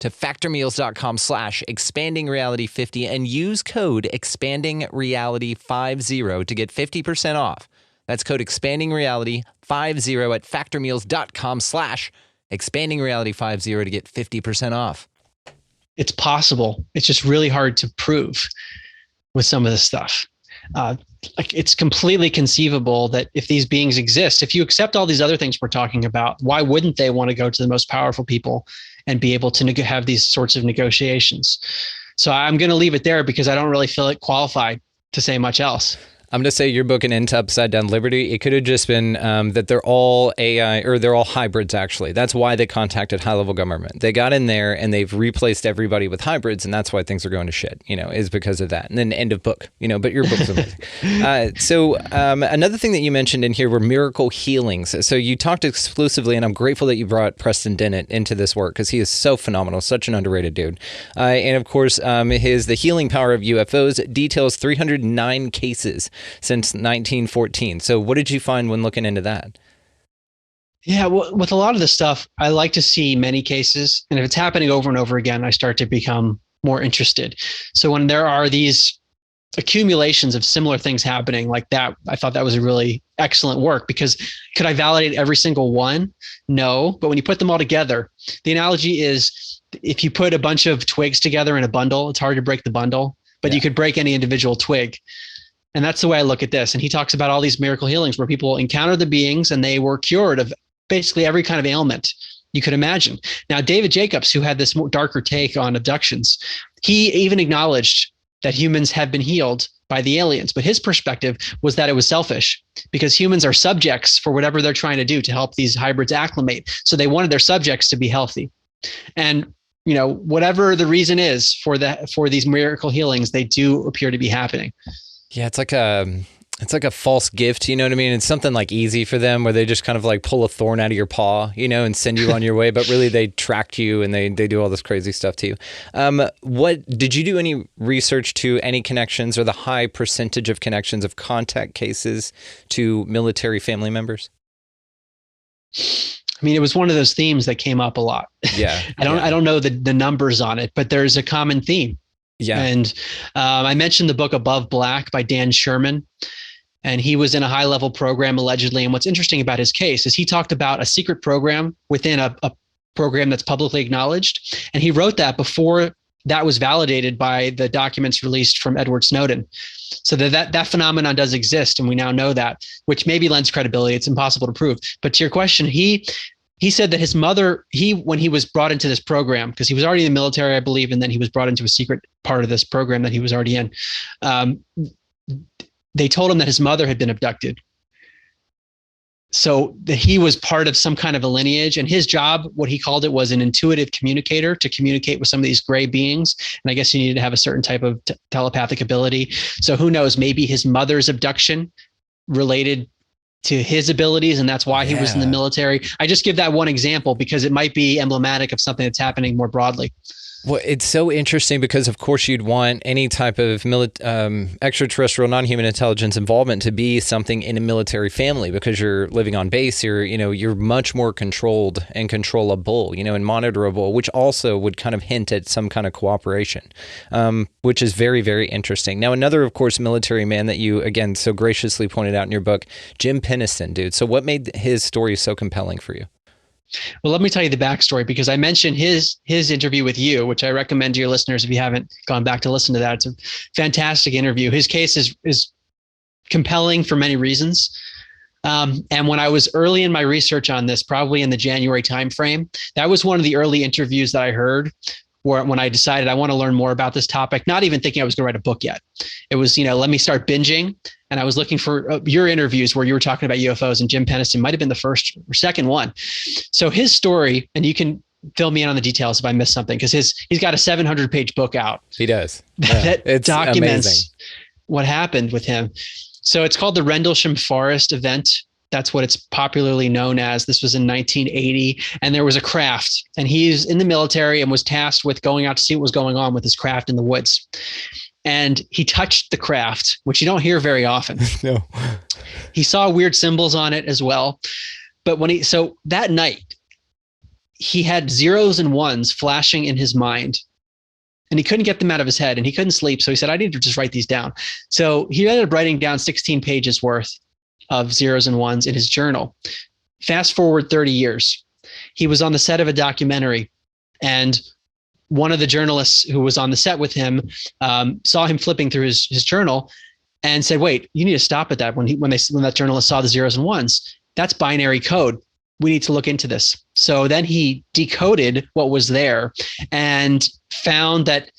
to factormeals.com/expandingreality50 and use code expandingreality50 to get 50% off. That's code expandingreality50 at factormeals.com/expandingreality50 to get 50% off. It's possible. It's just really hard to prove with some of this stuff. Like it's completely conceivable that if these beings exist, if you accept all these other things we're talking about, why wouldn't they want to go to the most powerful people and be able to have these sorts of negotiations? So I'm going to leave it there because I don't really feel it qualified to say much else. I'm going to say your book, An End to Upside Down Liberty, it could have just been that they're all AI, or they're all hybrids, actually. That's why they contacted high-level government. They got in there and they've replaced everybody with hybrids, and that's why things are going to shit, is because of that. And then end of book, but your book's amazing. So another thing that you mentioned in here were miracle healings. So you talked exclusively, and I'm grateful that you brought Preston Dennett into this work because he is so phenomenal, such an underrated dude. And of course, The Healing Power of UFOs details 309 cases since 1914. So what did you find when looking into that? Yeah, well, with a lot of this stuff, I like to see many cases. And if it's happening over and over again, I start to become more interested. So when there are these accumulations of similar things happening like that, I thought that was a really excellent work because could I validate every single one? No. But when you put them all together, the analogy is if you put a bunch of twigs together in a bundle, it's hard to break the bundle, but you could break any individual twig. And that's the way I look at this. And he talks about all these miracle healings where people encountered the beings and they were cured of basically every kind of ailment you could imagine. Now, David Jacobs, who had this more darker take on abductions, he even acknowledged that humans have been healed by the aliens. But his perspective was that it was selfish because humans are subjects for whatever they're trying to do to help these hybrids acclimate. So they wanted their subjects to be healthy. And whatever the reason is for these miracle healings, they do appear to be happening. Yeah, it's like a false gift, you know what I mean? It's something like easy for them where they just kind of like pull a thorn out of your paw, and send you on your way, but really they track you and they do all this crazy stuff to you. What did you do any research to any connections or the high percentage of connections of contact cases to military family members? I mean, it was one of those themes that came up a lot. Yeah. I don't know the numbers on it, but there's a common theme. Yeah. And I mentioned the book Above Black by Dan Sherman, and he was in a high-level program allegedly. And what's interesting about his case is he talked about a secret program within a program that's publicly acknowledged. And he wrote that before that was validated by the documents released from Edward Snowden. So that phenomenon does exist, and we now know that, which maybe lends credibility. It's impossible to prove. But to your question, he said that his mother, when he was brought into this program, because he was already in the military, I believe, and then he was brought into a secret part of this program that he was already in. They told him that his mother had been abducted. So that he was part of some kind of a lineage, and his job, what he called it, was an intuitive communicator to communicate with some of these gray beings. And I guess you needed to have a certain type of telepathic ability. So who knows, maybe his mother's abduction related to his abilities, and that's why he was in the military. I just give that one example because it might be emblematic of something that's happening more broadly. Well, it's so interesting because, of course, you'd want any type of extraterrestrial, non-human intelligence involvement to be something in a military family, because you're living on base. You're much more controlled and controllable, and monitorable, which also would kind of hint at some kind of cooperation, which is very, very interesting. Now, another, of course, military man that you, again, so graciously pointed out in your book, Jim Penniston, dude. So what made his story so compelling for you? Well, let me tell you the backstory, because I mentioned his interview with you, which I recommend to your listeners if you haven't gone back to listen to that. It's a fantastic interview. His case is compelling for many reasons. And when I was early in my research on this, probably in the January timeframe, that was one of the early interviews that I heard when I decided I want to learn more about this topic, not even thinking I was going to write a book yet. It was, let me start binging. And I was looking for your interviews where you were talking about UFOs, and Jim Penniston might have been the first or second one. So his story, and you can fill me in on the details if I missed something, because he's got a 700-page book out. He does. That it's documents amazing what happened with him. So it's called the Rendlesham Forest event. That's what it's popularly known as. This was in 1980, and there was a craft, and he's in the military and was tasked with going out to see what was going on with his craft in the woods. And he touched the craft, which you don't hear very often. No. He saw weird symbols on it as well. But so that night, he had zeros and ones flashing in his mind, and he couldn't get them out of his head, and he couldn't sleep. So he said, I need to just write these down. So he ended up writing down 16 pages worth of zeros and ones in his journal. Fast forward 30 years. He was on the set of a documentary, and one of the journalists who was on the set with him saw him flipping through his journal and said, wait, you need to stop at that. When that journalist saw the zeros and ones, that's binary code. We need to look into this. So then he decoded what was there and found that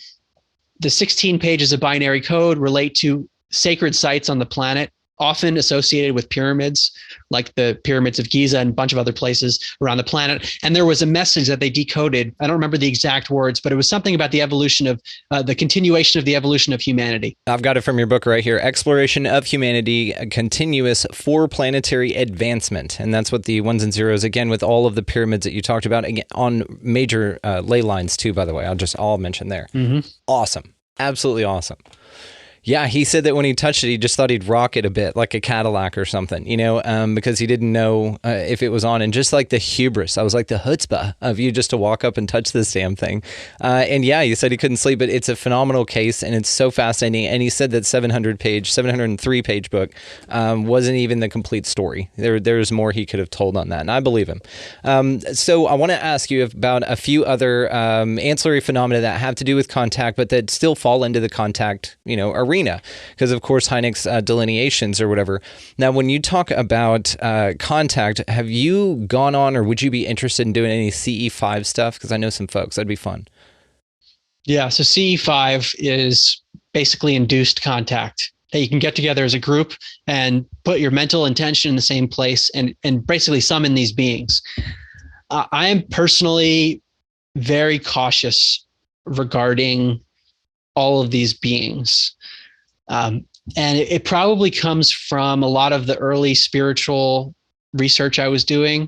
the 16 pages of binary code relate to sacred sites on the planet, often associated with pyramids, like the pyramids of Giza and a bunch of other places around the planet. And there was a message that they decoded. I don't remember the exact words, but it was something about the evolution of the continuation of the evolution of humanity. I've got it from your book right here. Exploration of Humanity, a Continuous for Planetary Advancement. And that's what the ones and zeros, again, with all of the pyramids that you talked about, again, on major ley lines too, by the way. I'll mention there. Mm-hmm. Awesome. Absolutely awesome. Yeah, he said that when he touched it, he just thought he'd rock it a bit, like a Cadillac or something, because he didn't know if it was on. And just like the hubris, I was like the chutzpah of you just to walk up and touch this damn thing. And yeah, he said he couldn't sleep, but it's a phenomenal case, and it's so fascinating. And he said that 703-page book wasn't even the complete story. There's more he could have told on that, and I believe him. So I want to ask you about a few other ancillary phenomena that have to do with contact, but that still fall into the contact, arena, because of course Hynek's delineations or whatever. Now, when you talk about contact, have you gone on, or would you be interested in doing any CE5 stuff? Because I know some folks. That'd be fun. Yeah. So CE5 is basically induced contact. That you can get together as a group and put your mental intention in the same place and basically summon these beings. I am personally very cautious regarding all of these beings. And it probably comes from a lot of the early spiritual research I was doing.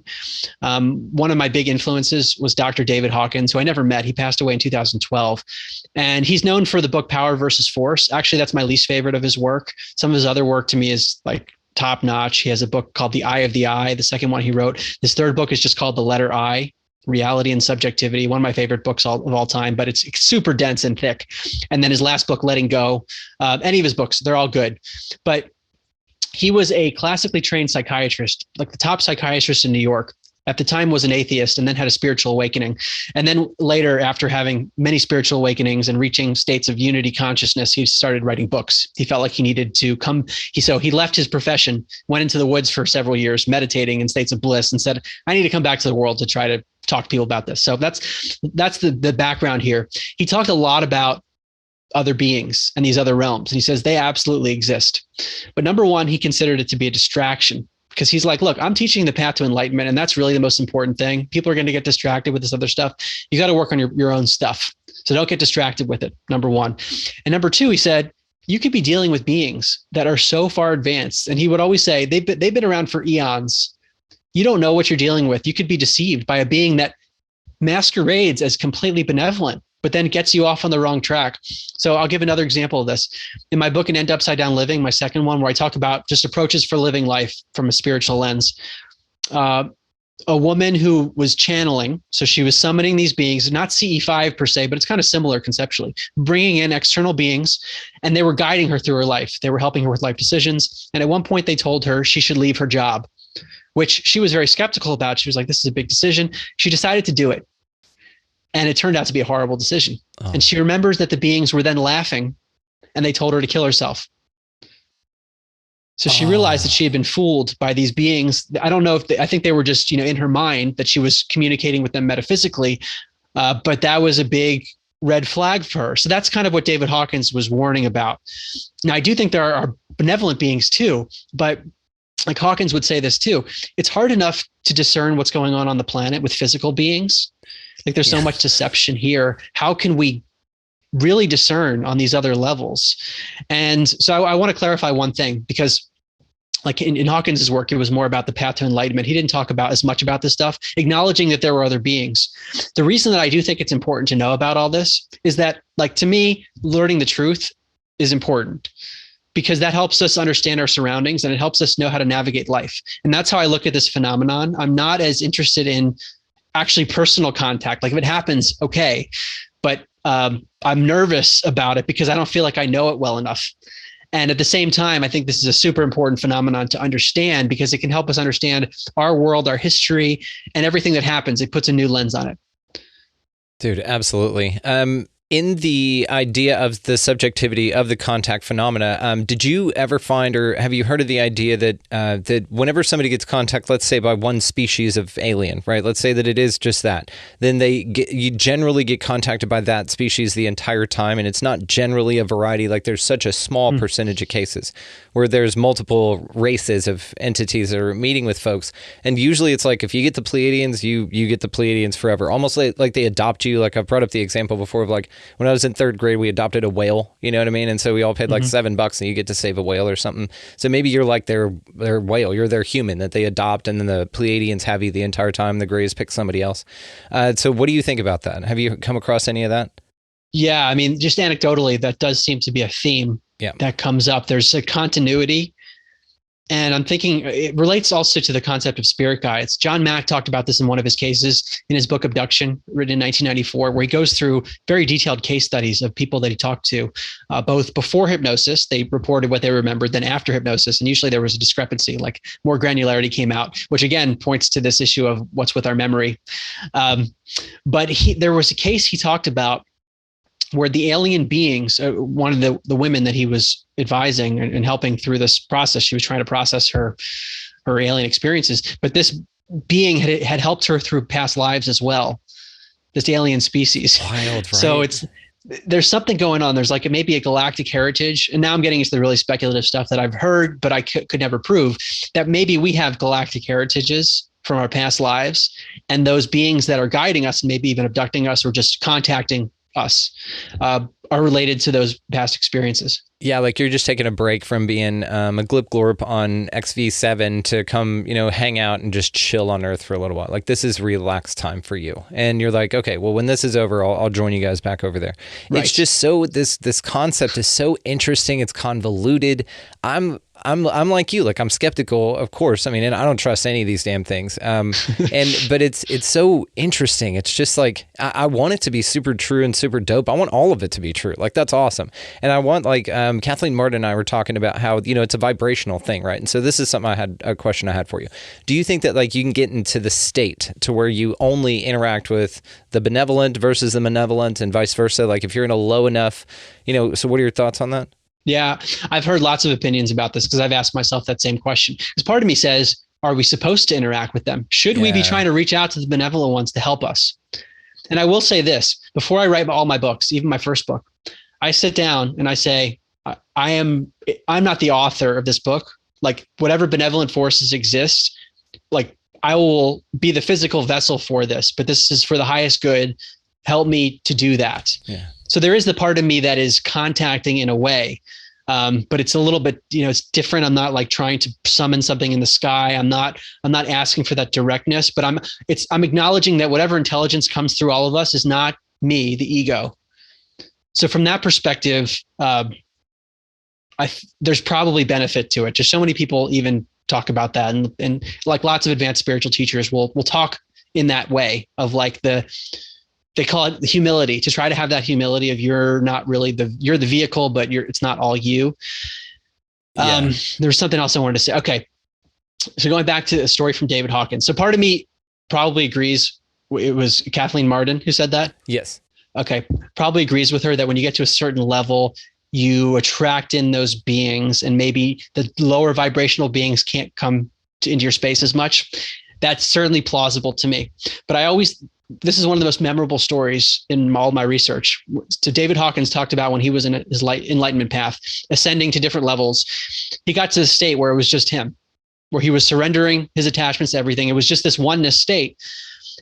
One of my big influences was Dr. David Hawkins, who I never met. He passed away in 2012. And he's known for the book Power versus Force. Actually, that's my least favorite of his work. Some of his other work to me is like top notch. He has a book called The Eye of the Eye, the second one he wrote. His third book is just called The Letter I, Reality and Subjectivity, one of my favorite books of all time, but it's super dense and thick. And then his last book, Letting Go, any of his books, they're all good. But he was a classically trained psychiatrist, like the top psychiatrist in New York. At the time was an atheist, and then had a spiritual awakening. And then later, after having many spiritual awakenings and reaching states of unity consciousness, he started writing books. He felt like he needed to so he left his profession, went into the woods for several years, meditating in states of bliss, and said, I need to come back to the world to try to talk to people about this. So that's the background here. He talked a lot about other beings and these other realms. And he says they absolutely exist. But number one, he considered it to be a distraction, because he's like, look, I'm teaching the path to enlightenment, and that's really the most important thing. People are going to get distracted with this other stuff. You got to work on your own stuff. So don't get distracted with it, number one. And number two, he said, you could be dealing with beings that are so far advanced. And he would always say, they've been around for eons. You don't know what you're dealing with. You could be deceived by a being that masquerades as completely benevolent, but then gets you off on the wrong track. So I'll give another example of this. In my book, An End Upside Down Living, my second one, where I talk about just approaches for living life from a spiritual lens, a woman who was channeling, so she was summoning these beings, not CE5 per se, but it's kind of similar conceptually, bringing in external beings, and they were guiding her through her life. They were helping her with life decisions. And at one point they told her she should leave her job, which she was very skeptical about. She was like, this is a big decision. She decided to do it. And it turned out to be a horrible decision. Oh. And she remembers that the beings were then laughing and they told her to kill herself. So she realized that she had been fooled by these beings. I don't know if I think they were just, in her mind that she was communicating with them metaphysically, but that was a big red flag for her. So that's kind of what David Hawkins was warning about. Now, I do think there are benevolent beings too, but like Hawkins would say this too, it's hard enough to discern what's going on the planet with physical beings. Like there's so much deception here. How can we really discern on these other levels? And so I want to clarify one thing, because like in Hawkins's work, it was more about the path to enlightenment. He didn't talk about as much about this stuff, acknowledging that there were other beings. The reason that I do think it's important to know about all this is that, like, to me, learning the truth is important, because that helps us understand our surroundings and it helps us know how to navigate life. And that's how I look at this phenomenon. I'm not as interested in actually personal contact. Like if it happens, okay. But I'm nervous about it because I don't feel like I know it well enough. And at the same time, I think this is a super important phenomenon to understand, because it can help us understand our world, our history, and everything that happens. It puts a new lens on it. Dude, absolutely. In the idea of the subjectivity of the contact phenomena, did you ever find, or have you heard of the idea that that whenever somebody gets contact, let's say by one species of alien, right? Let's say that it is just that, then you generally get contacted by that species the entire time, and it's not generally a variety. Like there's such a small percentage of cases where there's multiple races of entities that are meeting with folks, and usually it's like if you get the Pleiadians, you get the Pleiadians forever, almost like they adopt you. Like I've brought up the example before of like, when I was in third grade, we adopted a whale, you know what I mean? And so we all paid like $7 and you get to save a whale or something. So maybe you're like their whale, you're their human that they adopt, and then the Pleiadians have you the entire time. The Greys pick somebody else. So what do you think about that? Have you come across any of that? Yeah, I mean, just anecdotally, that does seem to be a theme that comes up. There's a continuity. And I'm thinking it relates also to the concept of spirit guides. John Mack talked about this in one of his cases in his book Abduction, written in 1994, where he goes through very detailed case studies of people that he talked to, both before hypnosis, they reported what they remembered, then after hypnosis. And usually there was a discrepancy, like more granularity came out, which again points to this issue of what's with our memory. But there was a case he talked about where the alien beings, one of the women that he was advising and helping through this process, she was trying to process her alien experiences, but this being had helped her through past lives as well, this alien species. Wild, right? So there's something going on. There's like maybe a galactic heritage. And now I'm getting into the really speculative stuff that I've heard, but I could never prove, that maybe we have galactic heritages from our past lives, and those beings that are guiding us and maybe even abducting us or just contacting us are related to those past experiences. Yeah, like you're just taking a break from being a glip glorp on XV7 to come, hang out and just chill on Earth for a little while. Like this is relaxed time for you. And you're like, okay, well, when this is over, I'll join you guys back over there. Right. It's just so, this concept is so interesting. It's convoluted. I'm like you, like I'm skeptical, of course. I mean, and I don't trust any of these damn things. But it's so interesting. It's just like, I want it to be super true and super dope. I want all of it to be true. Like that's awesome. And I want like, Kathleen Martin and I were talking about how, it's a vibrational thing, right? And so this is a question I had for you. Do you think that like you can get into the state to where you only interact with the benevolent versus the malevolent and vice versa? Like if you're in a low enough, so what are your thoughts on that? Yeah, I've heard lots of opinions about this because I've asked myself that same question. Because part of me says, are we supposed to interact with them? Should we be trying to reach out to the benevolent ones to help us? And I will say this, before I write all my books, even my first book, I sit down and I say, I'm not the author of this book. Like whatever benevolent forces exist, like I will be the physical vessel for this, but this is for the highest good. Help me to do that. Yeah. So there is the part of me that is contacting in a way, but it's a little bit, it's different. I'm not like trying to summon something in the sky. I'm not asking for that directness, but I'm acknowledging that whatever intelligence comes through all of us is not me, the ego. So from that perspective, there's probably benefit to it. Just so many people even talk about that, and like lots of advanced spiritual teachers will talk in that way of like they call it humility, to try to have that humility of you're not really you're the vehicle, but it's not all you. Yeah. There's something else I wanted to say. Okay. So going back to a story from David Hawkins. So part of me probably agrees. It was Kathleen Marden who said that. Yes. Okay. Probably agrees with her that when you get to a certain level, you attract in those beings, and maybe the lower vibrational beings can't come into your space as much. That's certainly plausible to me. But this is one of the most memorable stories in all my research. So David Hawkins talked about when he was in his enlightenment path, ascending to different levels. He got to the state where it was just him, where he was surrendering his attachments to everything. It was just this oneness state.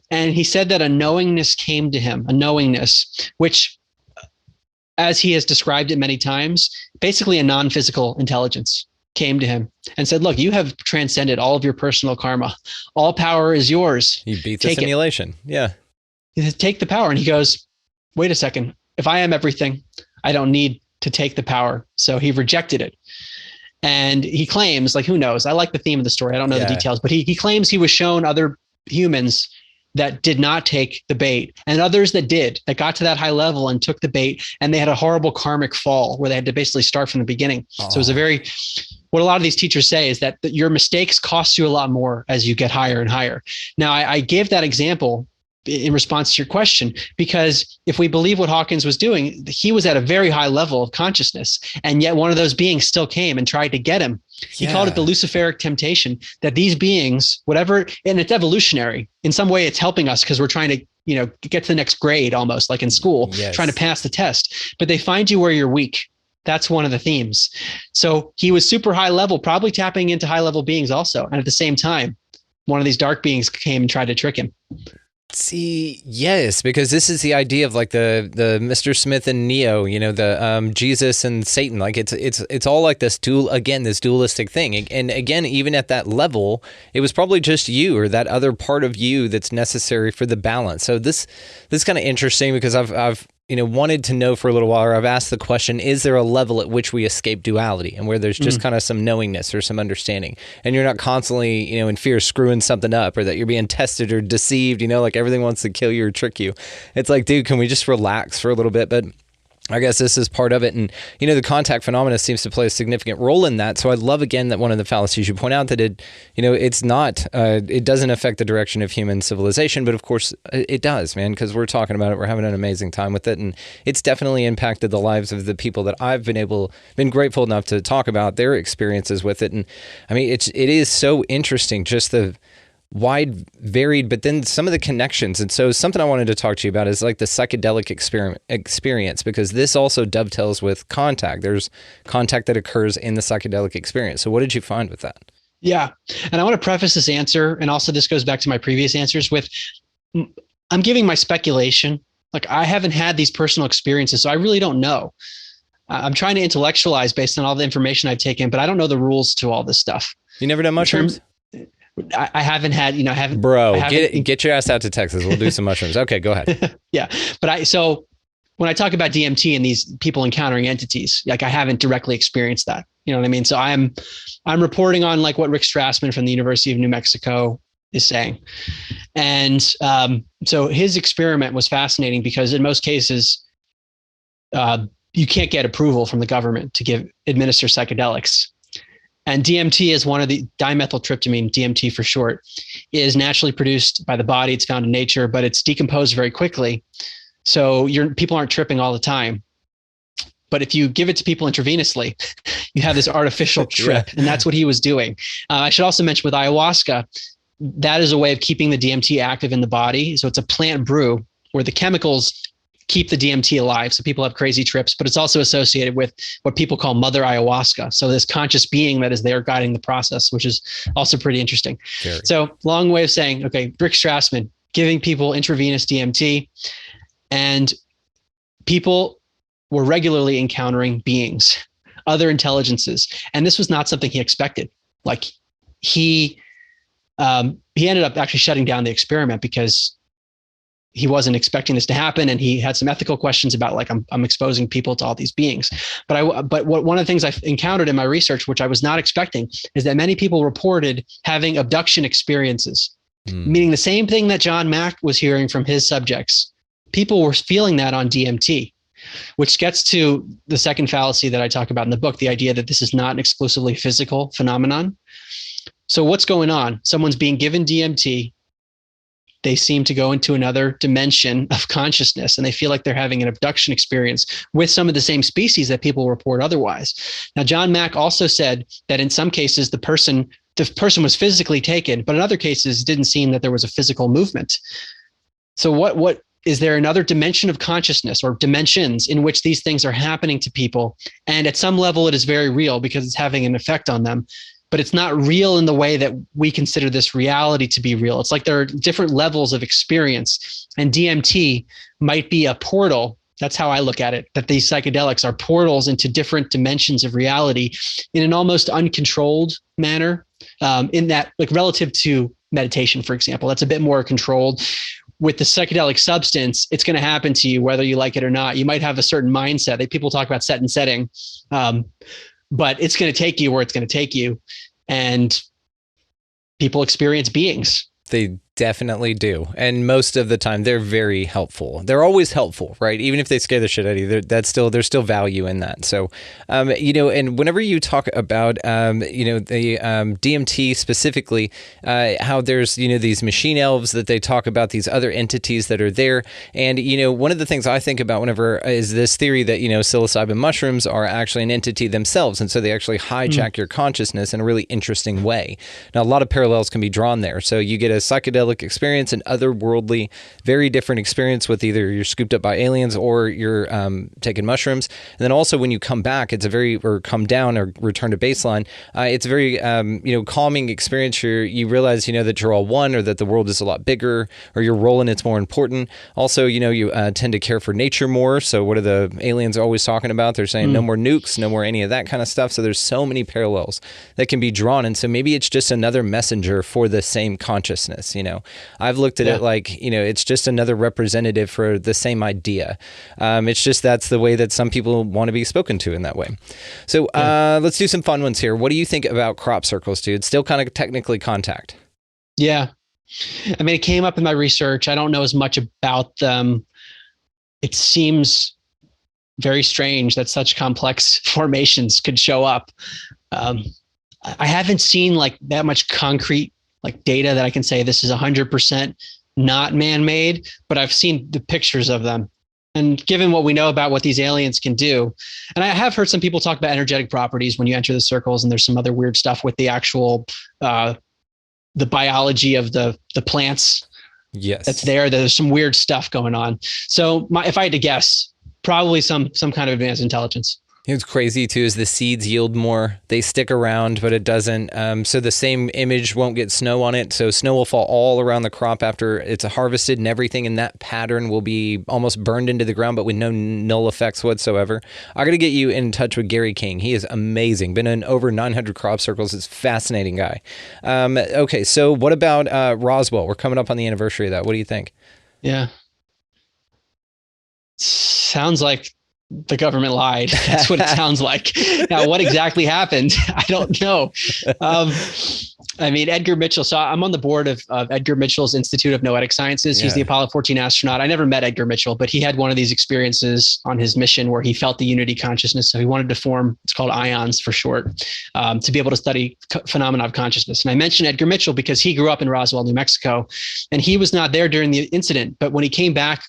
And he said that a knowingness came to him, a knowingness, which, as he has described it many times, basically a non-physical intelligence came to him and said, look, you have transcended all of your personal karma. All power is yours. You beat the simulation. Yeah. Take the power. And he goes, wait a second. If I am everything, I don't need to take the power. So he rejected it. And he claims, like, who knows? I like the theme of the story. I don't know the details, but he claims he was shown other humans that did not take the bait, and others that did, that got to that high level and took the bait, and they had a horrible karmic fall where they had to basically start from the beginning. Oh. So it was what a lot of these teachers say is that your mistakes cost you a lot more as you get higher and higher. Now, I gave that example in response to your question, because if we believe what Hawkins was doing, he was at a very high level of consciousness, and yet one of those beings still came and tried to get him. He called it the Luciferic temptation, that these beings, whatever, and it's evolutionary. In some way, it's helping us because we're trying to, get to the next grade, almost like in school, trying to pass the test. But they find you where you're weak. That's one of the themes. So he was super high level, probably tapping into high level beings also. And at the same time, one of these dark beings came and tried to trick him. See, yes, because this is the idea of like the Mr. Smith and Neo, the Jesus and Satan. Like it's all like this dualistic thing. And again, even at that level, it was probably just you or that other part of you that's necessary for the balance. So this is kind of interesting because I've wanted to know for a little while, or I've asked the question, is there a level at which we escape duality and where there's just kind of some knowingness or some understanding, and you're not constantly, in fear of screwing something up, or that you're being tested or deceived, like everything wants to kill you or trick you. It's like, dude, can we just relax for a little bit? But I guess this is part of it. And, the contact phenomena seems to play a significant role in that. So I love, again, that one of the fallacies you point out that it's not, it doesn't affect the direction of human civilization, but of course it does, man, because we're talking about it. We're having an amazing time with it. And it's definitely impacted the lives of the people that I've been grateful enough to talk about their experiences with it. And I mean, it is so interesting, just the wide, varied, but then some of the connections. And so something I wanted to talk to you about is like the psychedelic experience, because this also dovetails with contact. There's contact that occurs in the psychedelic experience. So what did you find with that? Yeah. And I want to preface this answer, and also this goes back to my previous answers, with I'm giving my speculation. Like, I haven't had these personal experiences, so I really don't know. I'm trying to intellectualize based on all the information I've taken, but I don't know the rules to all this stuff. You never done mushrooms? I haven't had, Bro, get your ass out to Texas. We'll do some mushrooms. Okay, go ahead. Yeah. But so when I talk about DMT and these people encountering entities, like, I haven't directly experienced that. You know what I mean? So I'm reporting on like what Rick Strassman from the University of New Mexico is saying. And so his experiment was fascinating because in most cases, you can't get approval from the government to administer psychedelics. And DMT is one of the dimethyltryptamine, DMT for short, is naturally produced by the body. It's found in nature, but it's decomposed very quickly. So people aren't tripping all the time. But if you give it to people intravenously, you have this artificial trip. And that's what he was doing. I should also mention with ayahuasca, that is a way of keeping the DMT active in the body. So it's a plant brew where the chemicals keep the DMT alive. So people have crazy trips, but it's also associated with what people call mother ayahuasca. So this conscious being that is there guiding the process, which is also pretty interesting. Very. So long way of saying, okay, Rick Strassman giving people intravenous DMT, and people were regularly encountering beings, other intelligences. And this was not something he expected. Like he ended up actually shutting down the experiment because he wasn't expecting this to happen, and he had some ethical questions about like I'm exposing people to all these beings. But one of the things I encountered in my research, which I was not expecting, is that many people reported having abduction experiences, meaning the same thing that John Mack was hearing from his subjects. People were feeling that on DMT, which gets to the second fallacy that I talk about in the book, the idea that this is not an exclusively physical phenomenon. So what's going on? Someone's being given DMT. They seem to go into another dimension of consciousness, and they feel like they're having an abduction experience with some of the same species that people report otherwise. Now, John Mack also said that in some cases, the person was physically taken, but in other cases, it didn't seem that there was a physical movement. So what is there another dimension of consciousness or dimensions in which these things are happening to people? And at some level, it is very real because it's having an effect on them. But it's not real in the way that we consider this reality to be real. It's like there are different levels of experience, and DMT might be a portal. That's how I look at it, that these psychedelics are portals into different dimensions of reality in an almost uncontrolled manner, in that, like relative to meditation, for example, that's a bit more controlled. With the psychedelic substance, it's going to happen to you whether you like it or not. You might have a certain mindset that people talk about set and setting. But it's going to take you where it's going to take you. And people experience beings. They definitely do. And most of the time they're very helpful. They're always helpful, right? Even if they scare the shit out of you, there's still value in that. So, and whenever you talk about, the DMT specifically, how there's, these machine elves that they talk about, these other entities that are there. And, one of the things I think about whenever is this theory that, psilocybin mushrooms are actually an entity themselves. And so they actually hijack your consciousness in a really interesting way. Now, a lot of parallels can be drawn there. So you get a psychedelic experience, an otherworldly, very different experience with either you're scooped up by aliens or you're taking mushrooms. And then also when you come back, or come down or return to baseline, it's a very, calming experience. You realize, that you're all one, or that the world is a lot bigger, or your role in it's more important. Also, you tend to care for nature more. So what are the aliens always talking about? They're saying no more nukes, no more any of that kind of stuff. So there's so many parallels that can be drawn. And so maybe it's just another messenger for the same consciousness, I've looked at it like, it's just another representative for the same idea. It's just that's the way that some people want to be spoken to in that way. So let's do some fun ones here. What do you think about crop circles, dude? Still kind of technically contact. Yeah. I mean, it came up in my research. I don't know as much about them. It seems very strange that such complex formations could show up. I haven't seen like that much concrete data that I can say this is 100% not man-made, but I've seen the pictures of them. And given what we know about what these aliens can do, and I have heard some people talk about energetic properties when you enter the circles, and there's some other weird stuff with the actual, the biology of the plants. Yes. That's there. There's some weird stuff going on. So if I had to guess, probably some kind of advanced intelligence. It's crazy too, is the seeds yield more. They stick around, but it doesn't. So the same image won't get snow on it. So snow will fall all around the crop after it's harvested, and everything in that pattern will be almost burned into the ground, but with no null effects whatsoever. I got to get you in touch with Gary King. He is amazing. Been in over 900 crop circles. He's a fascinating guy. Okay, so what about Roswell? We're coming up on the anniversary of that. What do you think? Yeah. Sounds like the government lied. That's what it sounds like. Now, what exactly happened? I don't know. I mean, Edgar Mitchell. So I'm on the board of Edgar Mitchell's Institute of Noetic Sciences. He's the Apollo 14 astronaut. I never met Edgar Mitchell, but he had one of these experiences on his mission where he felt the unity consciousness. So he wanted to form, it's called ions for short, to be able to study phenomena of consciousness. And I mentioned Edgar Mitchell because he grew up in Roswell, New Mexico, and he was not there during the incident. But when he came back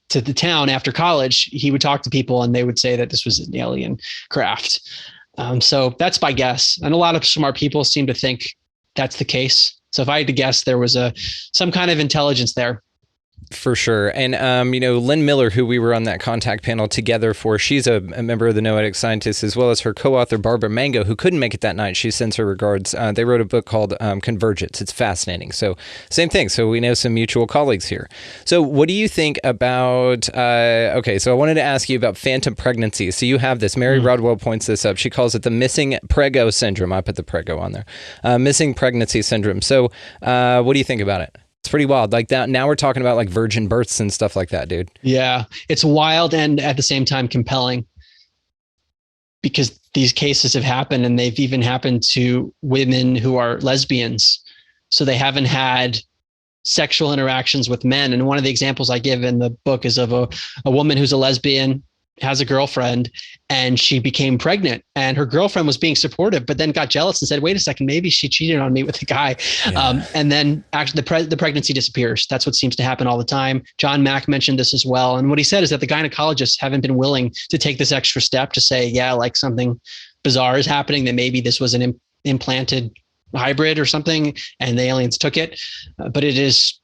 to the town after college, he would talk to people and they would say that this was an alien craft. So that's my guess. And a lot of smart people seem to think that's the case. So if I had to guess, there was some kind of intelligence there. For sure. And, Lynn Miller, who we were on that contact panel together for, she's a member of the Noetic Scientists, as well as her co-author, Barbara Mango, who couldn't make it that night. She sends her regards. They wrote a book called Convergence. It's fascinating. So same thing. So we know some mutual colleagues here. So what do you think about, so I wanted to ask you about phantom pregnancies. So you have this, Mary Rodwell points this up. She calls it the missing prego syndrome. I put the prego on there. Missing pregnancy syndrome. So what do you think about it? It's pretty wild. Like that. Now we're talking about like virgin births and stuff like that, dude. Yeah, it's wild and at the same time compelling, because these cases have happened, and they've even happened to women who are lesbians. So they haven't had sexual interactions with men. And one of the examples I give in the book is of a woman who's a lesbian, has a girlfriend, and she became pregnant, and her girlfriend was being supportive, but then got jealous and said, wait a second, maybe she cheated on me with a guy. Yeah. And then actually the pregnancy disappears. That's what seems to happen all the time. John Mack mentioned this as well. And what he said is that the gynecologists haven't been willing to take this extra step to say, yeah, like something bizarre is happening, that maybe this was an implanted hybrid or something, and the aliens took it. But it is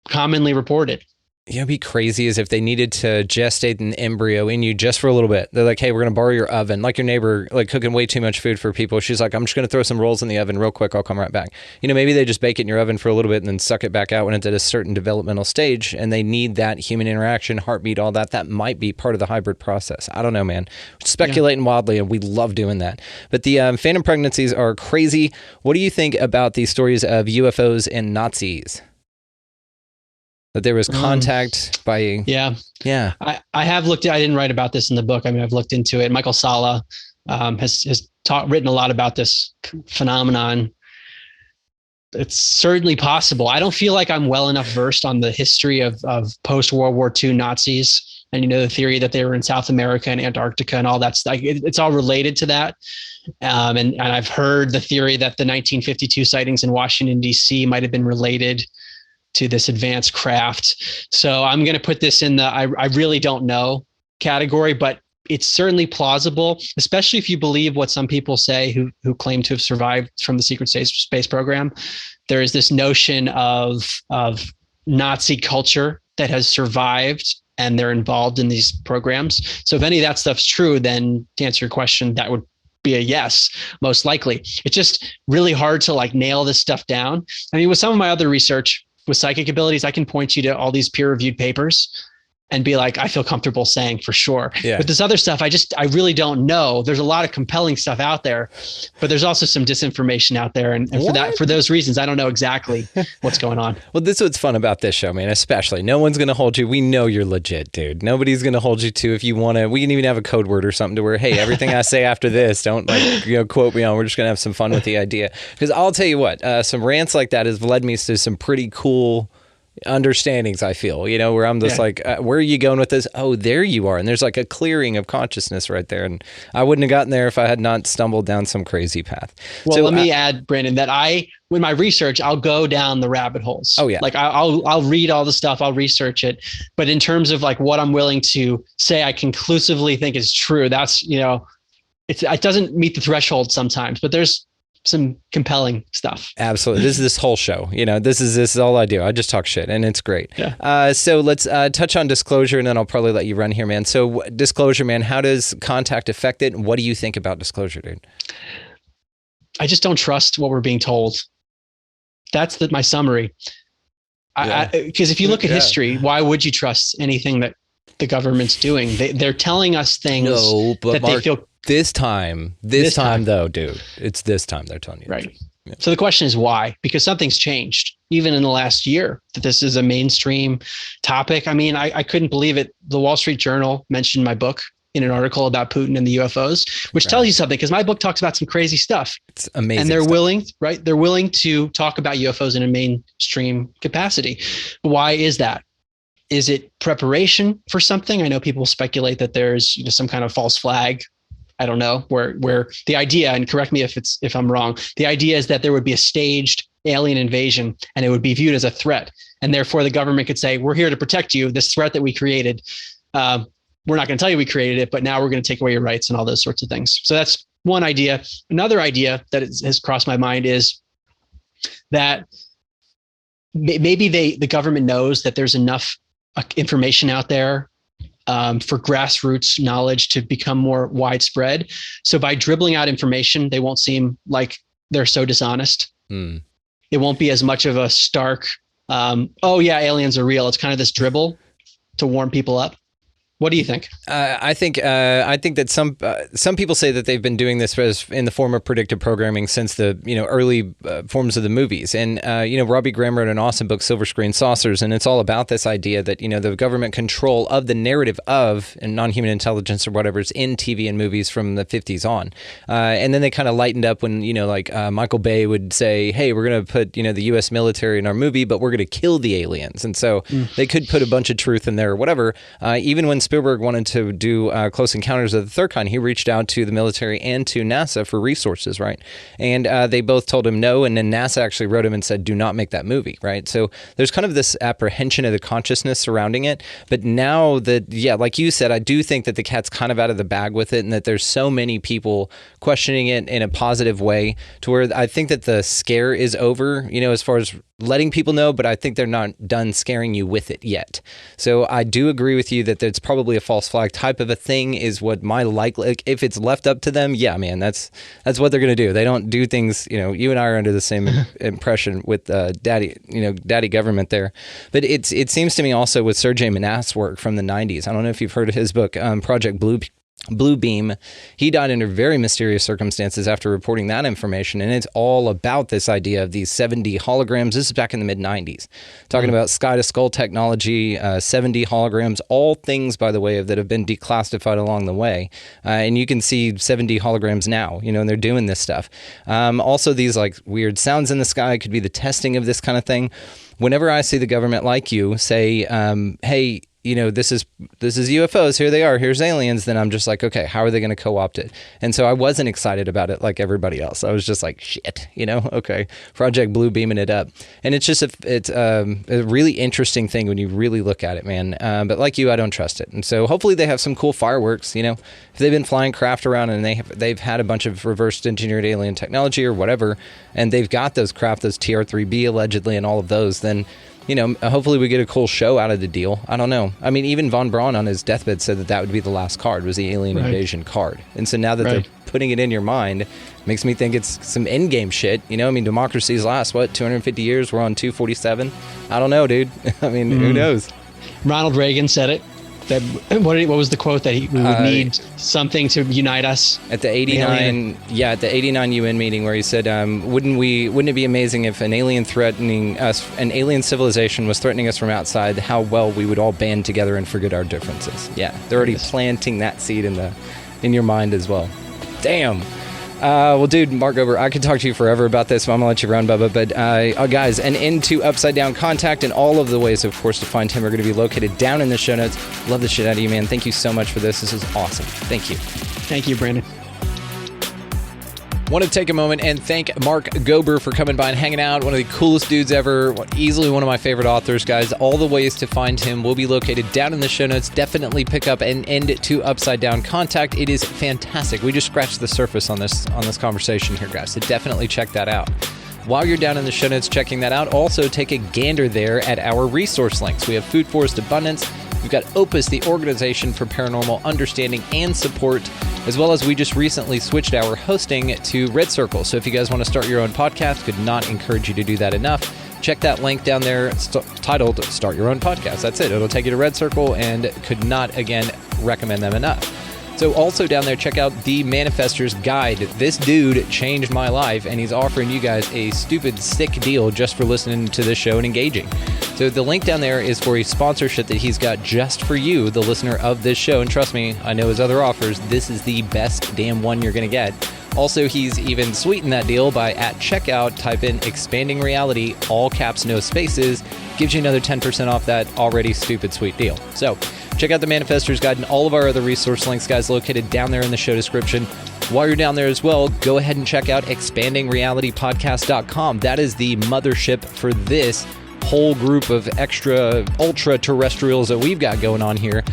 commonly reported. It'd be crazy as if they needed to gestate an embryo in you just for a little bit. They're like, hey, we're going to borrow your oven. Like your neighbor, like cooking way too much food for people. She's like, I'm just going to throw some rolls in the oven real quick. I'll come right back. Maybe they just bake it in your oven for a little bit and then suck it back out when it's at a certain developmental stage, and they need that human interaction, heartbeat, all that. That might be part of the hybrid process. I don't know, man. Speculating wildly, and we love doing that. But the phantom pregnancies are crazy. What do you think about these stories of UFOs and Nazis? That there was contact by... Yeah. I have looked at, I didn't write about this in the book. I mean, I've looked into it. Michael Sala has written a lot about this phenomenon. It's certainly possible. I don't feel like I'm well enough versed on the history of post-World War II Nazis. And, the theory that they were in South America and Antarctica and all that stuff. It's all related to that. And I've heard the theory that the 1952 sightings in Washington, D.C. might have been related to this advanced craft. So I'm going to put this in the I really don't know category, but it's certainly plausible, especially if you believe what some people say who claim to have survived from the secret space program. There is this notion of Nazi culture that has survived, and they're involved in these programs. So if any of that stuff's true, then to answer your question, that would be a yes, most likely. It's just really hard to nail this stuff down. I mean, with some of my other research, with psychic abilities, I can point you to all these peer-reviewed papers and be like, I feel comfortable saying for sure. Yeah. With this other stuff, I really don't know. There's a lot of compelling stuff out there, but there's also some disinformation out there. And for those reasons, I don't know exactly what's going on. Well, this is what's fun about this show, man, especially. No one's going to hold you. We know you're legit, dude. Nobody's going to hold you to, if you want to, we can even have a code word or something to where, hey, everything I say after this, don't quote me on. We're just going to have some fun with the idea. Because I'll tell you what, some rants like that has led me to some pretty cool understandings, I feel, where I'm just where are you going with this? Oh, there you are. And there's a clearing of consciousness right there. And I wouldn't have gotten there if I had not stumbled down some crazy path. Well, so, let me add, Brandon, that with my research, I'll go down the rabbit holes. Oh yeah. I'll read all the stuff, I'll research it. But in terms of what I'm willing to say, I conclusively think is true. That's, it doesn't meet the threshold sometimes, but there's some compelling stuff. Absolutely. This is this whole show. This is all I do. I just talk shit, and it's great. Yeah. So let's touch on disclosure, and then I'll probably let you run here, man. So disclosure, man, how does contact affect it? And what do you think about disclosure, dude? I just don't trust what we're being told. That's my summary. Because if you look at history, why would you trust anything that the government's doing? They're telling us things that they feel. This time though, dude, it's this time they're telling you. Right. Yeah. So the question is why? Because something's changed even in the last year that this is a mainstream topic. I mean, I couldn't believe it. The Wall Street Journal mentioned my book in an article about Putin and the UFOs, which tells you something, because my book talks about some crazy stuff. It's amazing. And they're willing, right? They're willing to talk about UFOs in a mainstream capacity. Why is that? Is it preparation for something? I know people speculate that there's some kind of false flag. I don't know where the idea, and correct me if I'm wrong, the idea is that there would be a staged alien invasion and it would be viewed as a threat. And therefore the government could say, we're here to protect you. This threat that we created, we're not going to tell you we created it, but now we're going to take away your rights and all those sorts of things. So that's one idea. Another idea that has crossed my mind is that maybe the government knows that there's enough information out there for grassroots knowledge to become more widespread. So by dribbling out information, they won't seem like they're so dishonest. It won't be as much of a stark, oh yeah, aliens are real. It's kind of this dribble to warm people up. What do you think? I think that some people say that they've been doing this in the form of predictive programming since the early forms of the movies. And Robbie Graham wrote an awesome book, Silver Screen Saucers, and it's all about this idea that the government control of the narrative of non-human intelligence or whatever is in TV and movies from the 50s on. And then they kind of lightened up when Michael Bay would say, "Hey, we're going to put the U.S. military in our movie, but we're going to kill the aliens." And so they could put a bunch of truth in there or whatever. Even when Spielberg wanted to do Close Encounters of the Third Kind, he reached out to the military and to NASA for resources, right? And they both told him no, and then NASA actually wrote him and said, do not make that movie, right? So there's kind of this apprehension of the consciousness surrounding it. But now that, like you said, I do think that the cat's kind of out of the bag with it, and that there's so many people questioning it in a positive way to where I think that the scare is over, as far as letting people know, but I think they're not done scaring you with it yet. So I do agree with you that it's probably a false flag type of a thing is what my if it's left up to them, yeah, man, that's what they're going to do. They don't do things, you and I are under the same impression with daddy government there. But it seems to me also with Sergei Manass's work from the 90s. I don't know if you've heard of his book, Project Blue Beam. He died under very mysterious circumstances after reporting that information, and it's all about this idea of these 7D holograms. This is back in the mid-90s, talking about sky-to-skull technology, 7D holograms, all things, by the way, that have been declassified along the way. And you can see 7D holograms now, and they're doing this stuff. Also, these weird sounds in the sky could be the testing of this kind of thing. Whenever I see the government like you say, hey, this is UFOs, here they are, here's aliens, then I'm just like, okay, how are they going to co-opt it? And so I wasn't excited about it like everybody else. I was just like, shit, okay, Project Blue beaming it up. And it's just it's a really interesting thing when you really look at it, man. But like you, I don't trust it. And so hopefully they have some cool fireworks, if they've been flying craft around and they've had a bunch of reverse engineered alien technology or whatever, and they've got those craft, those TR-3B allegedly and all of those, then hopefully we get a cool show out of the deal. I don't know. I mean, even Von Braun on his deathbed said that would be the last card, was the alien invasion card. And so now that they're putting it in your mind, makes me think it's some endgame shit. Democracy's last, 250 years? We're on 247? I don't know, dude. I mean, who knows? Ronald Reagan said it. What was the quote that we would need something to unite us at the 89 at the 89 UN meeting, where he said wouldn't it be amazing if an alien civilization was threatening us from outside, how well we would all band together and forget our differences. They're already planting that seed in your mind as well. Damn. Well, dude, Mark Gober, I could talk to you forever about this, but I'm going to let you run, Bubba. But guys, and into Upside Down Contact and all of the ways, of course, to find him are going to be located down in the show notes. Love the shit out of you, man. Thank you so much for this. This is awesome. Thank you. Thank you, Brandon. Want to take a moment and thank Mark Gober for coming by and hanging out. One of the coolest dudes ever. Easily one of my favorite authors, guys. All the ways to find him will be located down in the show notes. Definitely pick up and end to Upside Down Contact. It is fantastic. We just scratched the surface on this conversation here, guys. So definitely check that out. While you're down in the show notes checking that out, also take a gander there at our resource links. We have Food Forest Abundance. We've got Opus, the Organization for Paranormal Understanding and Support, as well as we just recently switched our hosting to Red Circle. So if you guys want to start your own podcast, could not encourage you to do that enough. Check that link down there titled Start Your Own Podcast. That's it. It'll take you to Red Circle, and could not, again, recommend them enough. So also down there, check out the Manifester's Guide. This dude changed my life, and he's offering you guys a stupid sick deal just for listening to this show and engaging. So the link down there is for a sponsorship that he's got just for you, the listener of this show. And trust me, I know his other offers. This is the best damn one you're going to get. Also, he's even sweetened that deal by at checkout, type in Expanding Reality, all caps, no spaces. Gives you another 10% off that already stupid sweet deal. So check out the Manifester's Guide and all of our other resource links, guys, located down there in the show description. While you're down there as well, go ahead and check out expandingrealitypodcast.com. That is the mothership for this whole group of extra ultra terrestrials that we've got going on here.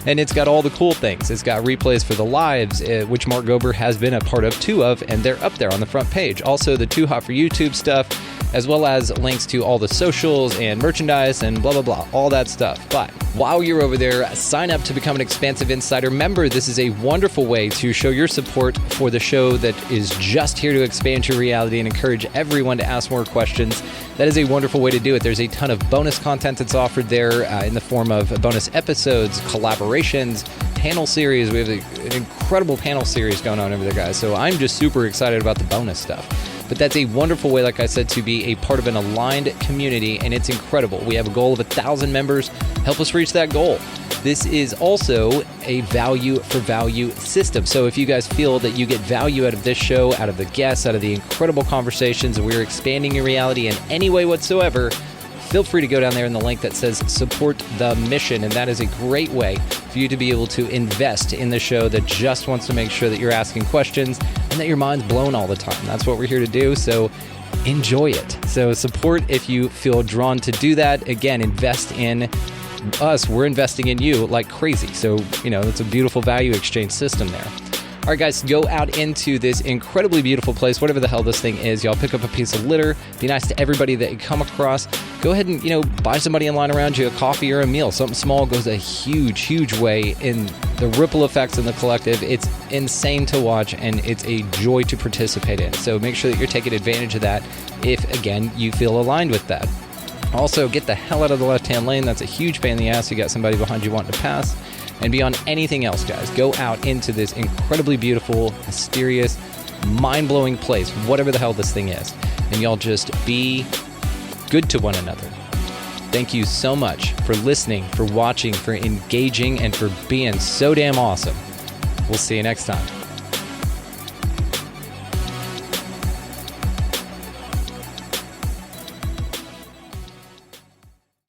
And it's got all the cool things. It's got replays for the lives, which Mark Gober has been a part of 2 of, and they're up there on the front page. Also, the Too Hot for YouTube stuff. as well as links to all the socials and merchandise and blah, blah, blah, all that stuff. But while you're over there, sign up to become an Expansive Insider member. This is a wonderful way to show your support for the show that is just here to expand your reality and encourage everyone to ask more questions. That is a wonderful way to do it. There's a ton of bonus content that's offered there in the form of bonus episodes, collaborations, panel series. We have an incredible panel series going on over there, guys. So I'm just super excited about the bonus stuff. But that's a wonderful way, like I said, to be a part of an aligned community, and it's incredible. We have a goal of 1,000 members. Help us reach that goal. This is also a value for value system. So if you guys feel that you get value out of this show, out of the guests, out of the incredible conversations, and we're expanding your reality in any way whatsoever, feel free to go down there in the link that says support the mission. And that is a great way for you to be able to invest in the show that just wants to make sure that you're asking questions and that your mind's blown all the time. That's what we're here to do. So enjoy it. So support if you feel drawn to do that. Again, invest in us. We're investing in you like crazy. So, it's a beautiful value exchange system there. All right, guys, go out into this incredibly beautiful place, whatever the hell this thing is. Y'all pick up a piece of litter. Be nice to everybody that you come across. Go ahead and, buy somebody in line around you a coffee or a meal. Something small goes a huge, huge way in the ripple effects in the collective. It's insane to watch, and it's a joy to participate in. So make sure that you're taking advantage of that if, again, you feel aligned with that. Also, get the hell out of the left-hand lane. That's a huge pain in the ass. You got somebody behind you wanting to pass. And beyond anything else, guys, go out into this incredibly beautiful, mysterious, mind-blowing place, whatever the hell this thing is. And y'all just be good to one another. Thank you so much for listening, for watching, for engaging, and for being so damn awesome. We'll see you next time.